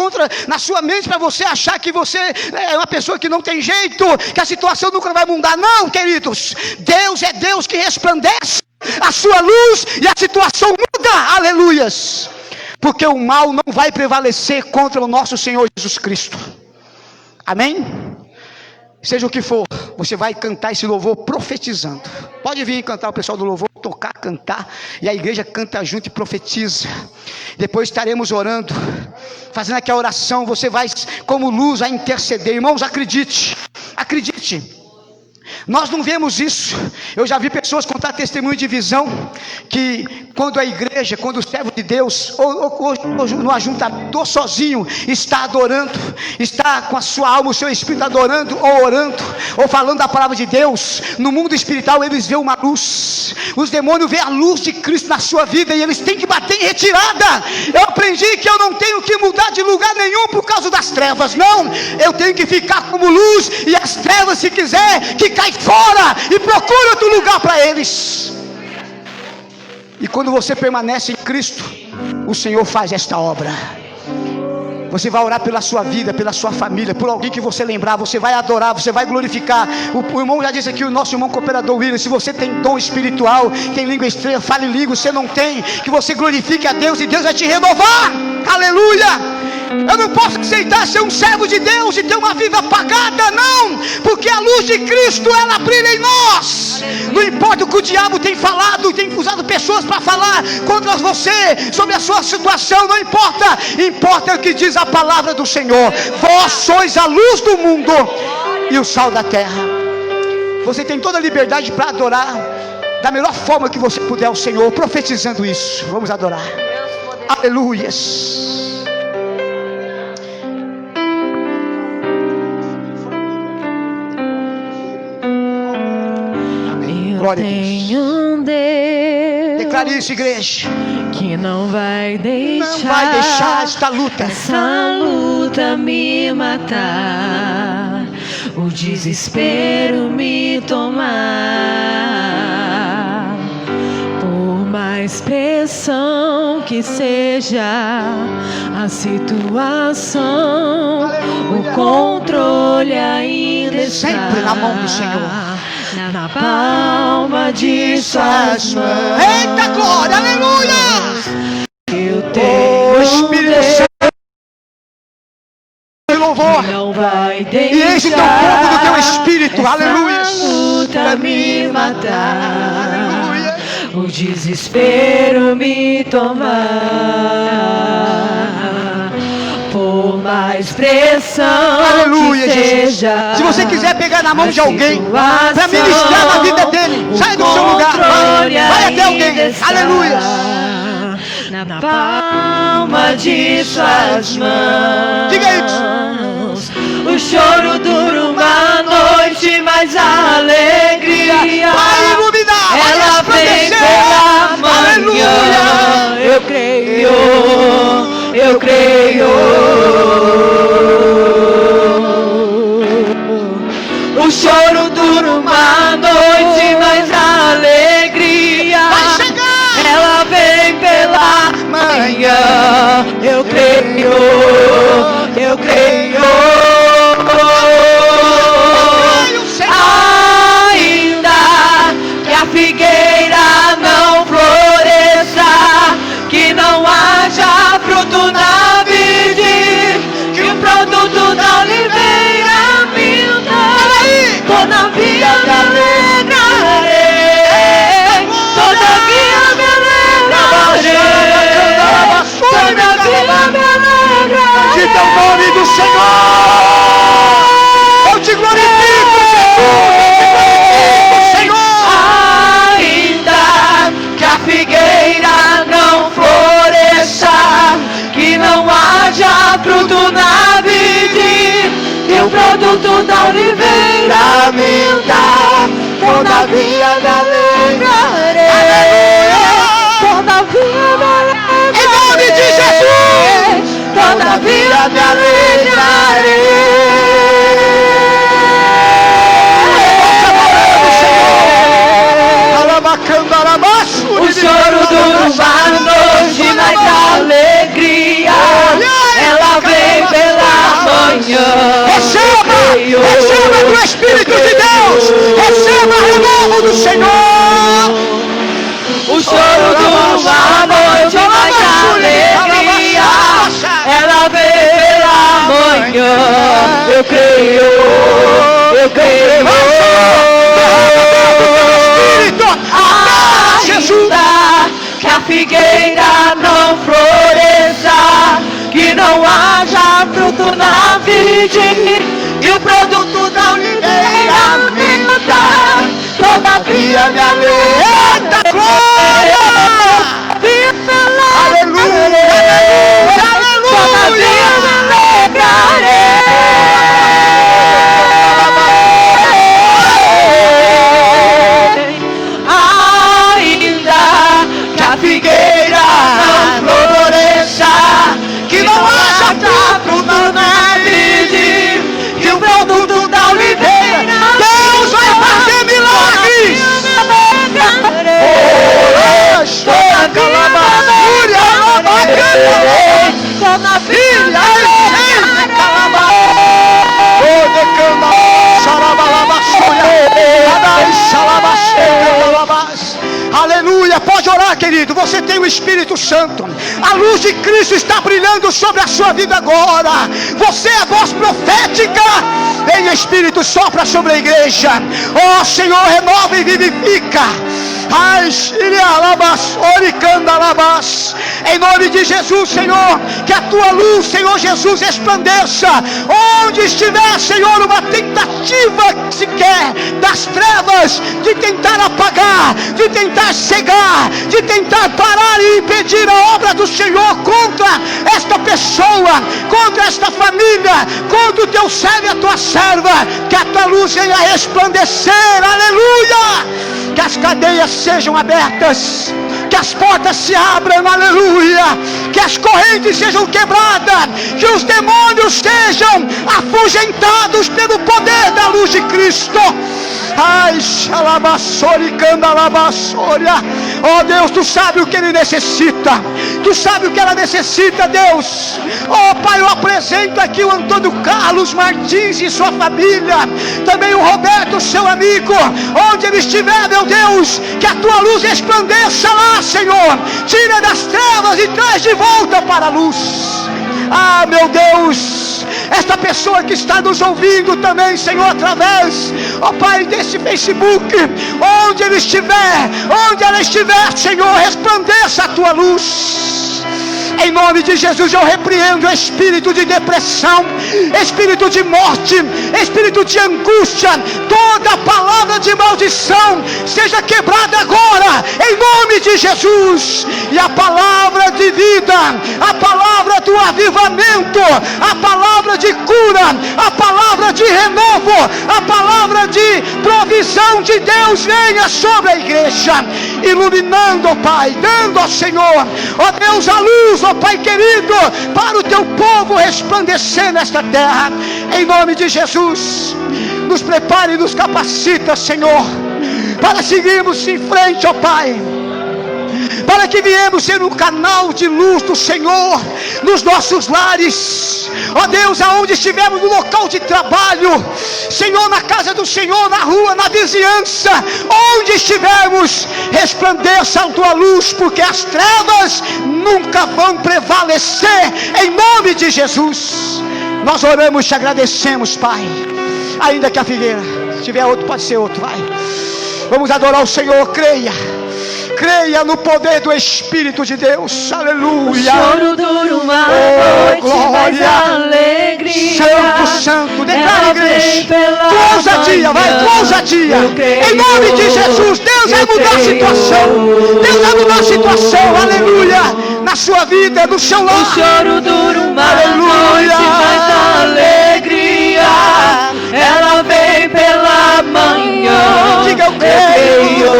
na sua mente, para você achar que você é uma pessoa que não tem jeito, que a situação nunca vai mudar. Não, queridos. Deus é Deus que resplandece a sua luz e a situação muda. Aleluias. Porque o mal não vai prevalecer contra o nosso Senhor Jesus Cristo. Amém? Seja o que for, você vai cantar esse louvor profetizando. Pode vir cantar, o pessoal do louvor tocar, cantar, e a igreja canta junto e profetiza. Depois estaremos orando, fazendo aquela oração. Você vai, como luz, vai interceder. Irmãos, acredite, acredite. Nós não vemos isso. Eu já vi pessoas contar testemunho de visão, que quando a igreja, quando o servo de Deus, ou no ajuntador sozinho, está adorando, está com a sua alma, o seu espírito adorando, ou orando, ou falando a palavra de Deus, no mundo espiritual eles veem uma luz. Os demônios veem a luz de Cristo na sua vida, e eles têm que bater em retirada. Eu aprendi que eu não tenho que mudar de lugar nenhum por causa das trevas. Não, eu tenho que ficar como luz, e as trevas, se quiser, que cai fora e procura outro lugar para eles. E quando você permanece em Cristo, o Senhor faz esta obra. Você vai orar pela sua vida, pela sua família, por alguém que você lembrar. Você vai adorar, você vai glorificar. O irmão já disse aqui, o nosso irmão cooperador William: se você tem dom espiritual, tem língua estranha, fale língua. Você não tem, que você glorifique a Deus, e Deus vai te renovar. Aleluia. Eu não posso aceitar ser um servo de Deus e ter uma vida apagada, não, porque a luz de Cristo, ela brilha em nós. Não importa o que o diabo tem falado, tem usado pessoas para falar contra você, sobre a sua situação, não importa. Importa o que diz a palavra do Senhor. Vós sois a luz do mundo e o sal da terra. Você tem toda a liberdade para adorar da melhor forma que você puder ao Senhor, profetizando isso. Vamos adorar. Aleluias. Glória a Deus. Tenho um Deus. Declare isso, igreja. Que não vai deixar esta luta. Essa luta me matar. O desespero me tomar. Por mais pressão que seja a situação, o controle ainda está sempre na mão do Senhor. Na palma de suas mãos. Eita glória, aleluia! Eu tenho o Espírito Santo e louvor. Não vai E enche teu povo do teu Espírito, aleluia. Luta me matar, aleluia. O desespero me tomar. Por mais pressão, aleluia, que Jesus. seja, se você quiser pegar na mão de alguém para ministrar na vida dele, sai do seu lugar, vai até alguém, aleluia. Na palma de suas mãos. Diga isso. O choro dura uma noite, mas a alegria vai iluminar, ela vem pela manhã. Eu creio, eu creio. O choro dura uma noite, mas a alegria vai chegar. Ela vem pela manhã. Eu creio, eu creio. Ainda que a figueira não floresça, que não haja fruto na vide, que o produto da oliveira minta, todavia me alegrarei, todavia me alegrarei, todavia me alegrarei. De teu nome do Senhor, eu te glorifico, Senhor. Ainda que a figueira não floresça, que não haja fruto na vide, e o produto da oliveira minta, todavia me alegrarei, todavia me alegrarei, Em nome de Jesus, todavia me alegrarei. O choro dura uma noite, mas a alegria ela vem pela manhã. receba do Espírito de Deus, receba o renovo do Senhor. O choro dura uma noite, mas a alegria ela vem pela manhã. Eu creio, eu creio. Ainda que a figueira não floresça, que não haja fruto na vide, e o produto da oliveira minta, todavia me alegra. Glória! Aleluia! Todavia me alegrarei. Figueira não floresça, que não haja fruto na vide, e o produto da oliveira Deus vai fazer milagres! Aleluia! Pode Pode orar, querido. Você tem o Espírito Santo. A luz de Cristo está brilhando sobre a sua vida agora. Você é voz profética. Vem, Espírito, sopra sobre a igreja. Ó Senhor, renova e vivifica. Em nome de Jesus, Senhor, que a tua luz, Senhor Jesus, resplandeça onde estiver, Senhor, uma tentativa sequer das trevas de tentar apagar, de tentar cegar, de tentar parar e impedir a obra do Senhor contra esta pessoa, contra esta família, contra o teu servo e a tua serva. Que a tua luz venha resplandecer, aleluia. Que as cadeias sejam abertas, que as portas se abram, aleluia, que as correntes sejam quebradas, que os demônios sejam afugentados pelo poder da luz de Cristo. Ai, xalabassori, candalabassoria. Oh Deus, tu sabe o que ele necessita, tu sabe o que ela necessita, Deus. Oh Pai, eu apresento aqui o Antônio Carlos Martins e sua família, também o Roberto, seu amigo, onde ele estiver, meu Deus, que a tua luz resplandeça lá, Senhor, tira das trevas e traz de volta para a luz. Ah, meu Deus, esta pessoa que está nos ouvindo também, Senhor, através, ó Pai, desse Facebook, onde ele estiver, onde ela estiver, Senhor, resplandeça a tua luz. Em nome de Jesus, eu repreendo o espírito de depressão, espírito de morte, espírito de angústia. Toda palavra de maldição seja quebrada agora, em nome de Jesus. E a palavra de vida, a palavra do avivamento, a palavra de cura, a palavra de renovo, a palavra de provisão de Deus venha sobre a igreja, iluminando, ó Pai, dando ao Senhor, ó Deus, a luz, ó Pai querido, para o teu povo resplandecer nesta terra. Em nome de Jesus, nos prepare e nos capacita, Senhor, para seguirmos em frente, ó Pai, para que viemos ser um canal de luz do Senhor nos nossos lares, ó Deus, aonde estivermos, no local de trabalho, Senhor, na casa do Senhor, na rua, na vizinhança, onde estivermos, resplandeça a tua luz, porque as trevas nunca vão prevalecer, em nome de Jesus. Nós oramos e te agradecemos, Pai. Ainda que a figueira, se tiver outro, pode ser outro, vai. Vamos adorar o Senhor, creia. Creia no poder do Espírito de Deus, aleluia. O choro dura uma noite, mas a alegria. Santo, santo, declara a igreja. Com ousadia, vai, com ousadia. Em nome de Jesus, Deus vai mudar a situação. Deus vai mudar a situação, aleluia. Na sua vida, no seu lar. O choro dura uma noite, mas a alegria, ela vem pela manhã. Diga, eu creio.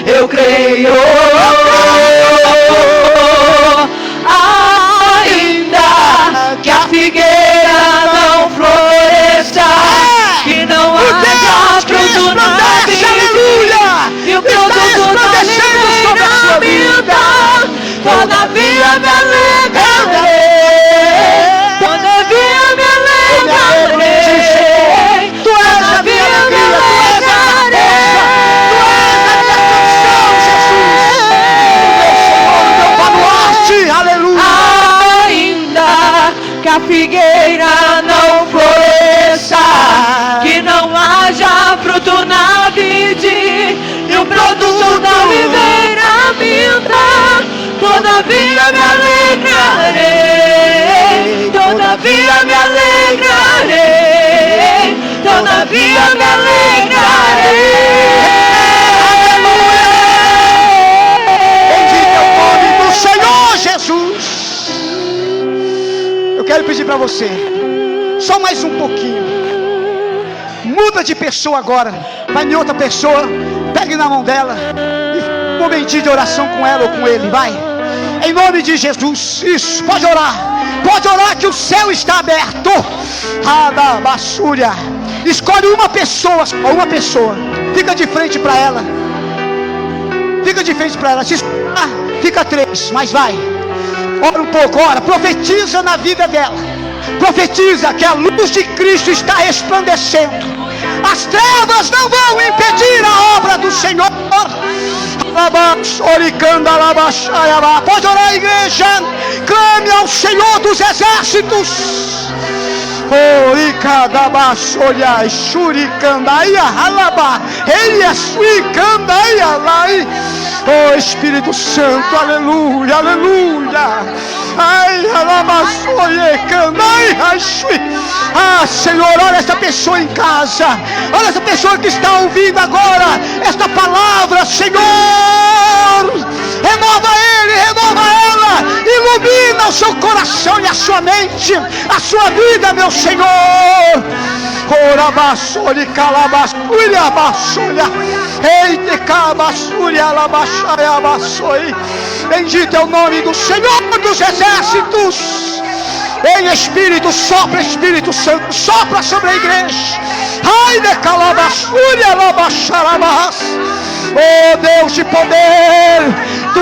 Eu creio, ainda que a figueira não floresça, que não haja fruto na vida, e o produto da vida, todavia me alegrarei, todavia me alegrarei, todavia me alegrarei. Que a figueira não floresça, que não haja fruto na vide, e o produto da videira minta, todavia me alegrarei, todavia me alegrarei, todavia me alegrarei. Bendito é o nome do Senhor Jesus. Eu quero pedir para você, só mais um pouquinho, muda de pessoa agora, vai em outra pessoa, pegue na mão dela e um momentinho de oração com ela ou com ele, vai, em nome de Jesus. Isso, pode orar que o céu está aberto. Bassúria, escolhe uma pessoa, fica de frente para ela, se escolher, fica 3, mas vai. Ora um pouco, ora, profetiza na vida dela. Profetiza que a luz de Cristo está resplandecendo. As trevas não vão impedir a obra do Senhor. Pode orar, igreja. Clame ao Senhor dos exércitos. Oh Espírito Santo, aleluia, aleluia. Ah, Senhor, olha essa pessoa em casa, olha essa pessoa que está ouvindo agora esta palavra, Senhor. Renova ele, renova ela, ilumina o seu coração e a sua mente, a sua vida, meu Senhor. Bendito é o nome do Senhor dos exércitos. Em Espírito, sopra, Espírito Santo, sopra sobre a igreja. Oh Deus de poder, Tu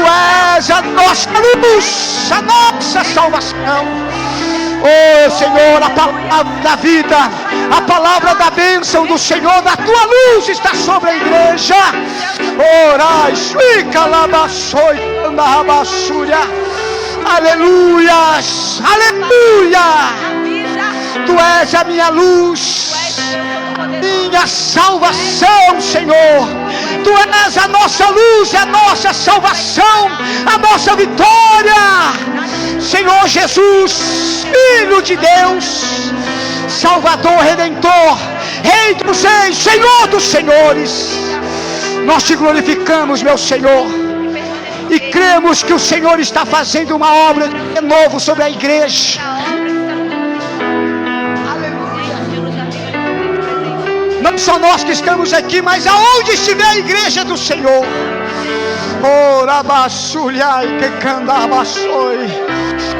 és a nossa luz, a nossa salvação. Oh Senhor, a palavra da vida, a palavra da bênção do Senhor, da Tua luz está sobre a igreja. Orai, aleluias, aleluia. Tu és a minha luz, minha salvação, Senhor. Tu és a nossa luz, a nossa salvação, a nossa vitória. Senhor Jesus, Filho de Deus, Salvador, Redentor, Rei dos Reis, Senhor dos Senhores. Nós Te glorificamos, meu Senhor, e cremos que o Senhor está fazendo uma obra de novo sobre a igreja. Não só nós que estamos aqui, mas aonde estiver a igreja do Senhor.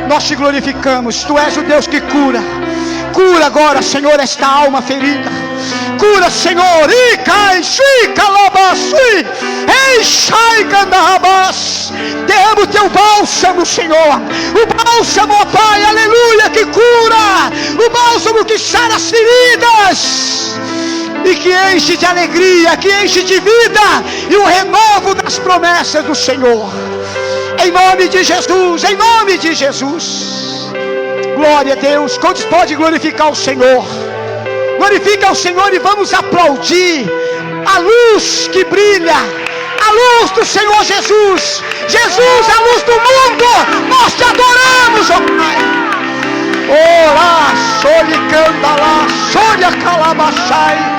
Nós Te glorificamos. Tu és o Deus que cura. Cura agora, Senhor, esta alma ferida. Cura, Senhor. Derrama o Teu bálsamo, Senhor. O bálsamo, ó Pai, aleluia, que cura. O bálsamo que sara as feridas e que enche de alegria, que enche de vida e o renovo das promessas do Senhor. Em nome de Jesus, em nome de Jesus. Glória a Deus. Quantos podem glorificar o Senhor? Glorifica o Senhor e vamos aplaudir a luz que brilha, a luz do Senhor Jesus. Jesus, a luz do mundo. Nós Te adoramos, ó Pai. Olá, solicandalá, solia calabachai.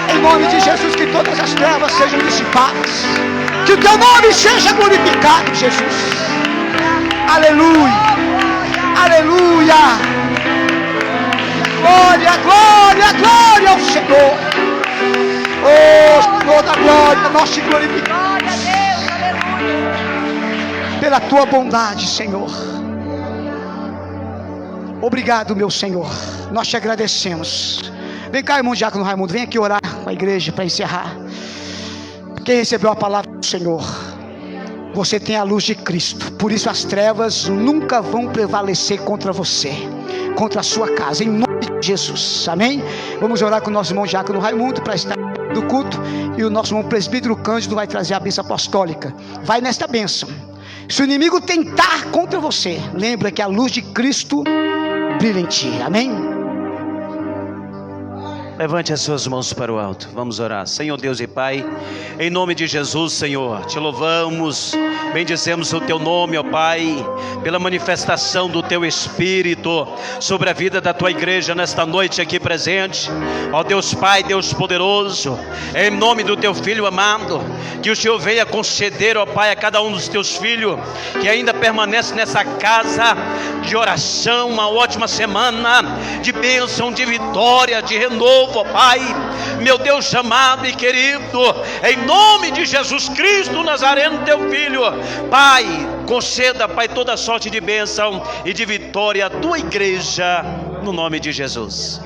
Em nome de Jesus, que todas as trevas sejam dissipadas. Que o Teu nome seja glorificado, Jesus. Aleluia, aleluia. Glória, glória, glória ao Senhor. Oh Senhor da glória, nós Te glorificamos pela Tua bondade, Senhor. Obrigado, meu Senhor. Nós Te agradecemos. Vem cá, irmão Diácono Raimundo, vem aqui orar com a igreja para encerrar. Quem recebeu a palavra do Senhor, você tem a luz de Cristo. Por isso as trevas nunca vão prevalecer contra você, contra a sua casa, em nome de Jesus, amém? Vamos orar com o nosso irmão Diácono Raimundo para estar do culto. E o nosso irmão presbítero Cândido vai trazer a bênção apostólica. Vai nesta bênção. Se o inimigo tentar contra você, lembra que a luz de Cristo brilha em ti, amém? Levante as suas mãos para o alto, vamos orar. Senhor Deus e Pai, em nome de Jesus, Senhor, Te louvamos, bendizemos o Teu nome, ó Pai, pela manifestação do Teu Espírito sobre a vida da Tua igreja nesta noite aqui presente. Ó Deus Pai, Deus poderoso, em nome do Teu Filho amado, que o Senhor venha conceder, ó Pai, a cada um dos Teus filhos que ainda permanece nessa casa de oração, uma ótima semana de bênção, de vitória, de renovo, ó Pai, meu Deus amado e querido, em nome de Jesus Cristo Nazareno, Teu Filho, Pai, conceda, Pai, toda sorte de bênção e de vitória à Tua igreja, no nome de Jesus.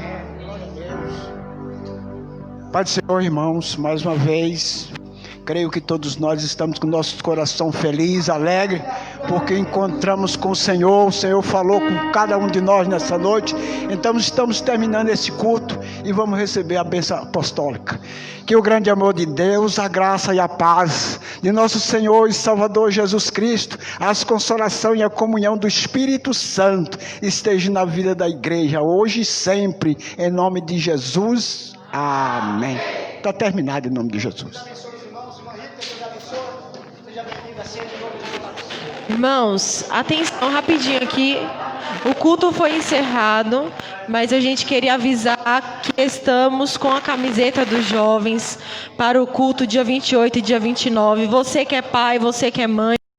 Pai do Senhor, irmãos, mais uma vez Creio que todos nós estamos com nosso coração feliz, alegre, porque encontramos com o Senhor falou com cada um de nós nessa noite. Então estamos terminando esse culto e vamos receber a bênção apostólica. Que o grande amor de Deus, a graça e a paz de nosso Senhor e Salvador Jesus Cristo, a consolação e a comunhão do Espírito Santo esteja na vida da igreja, hoje e sempre, em nome de Jesus. Amém. Está terminado em nome de Jesus. Irmãos, atenção rapidinho aqui. O culto foi encerrado, mas a gente queria avisar que estamos com a camiseta dos jovens para o culto dia 28 e dia 29. Você que é pai, você que é mãe,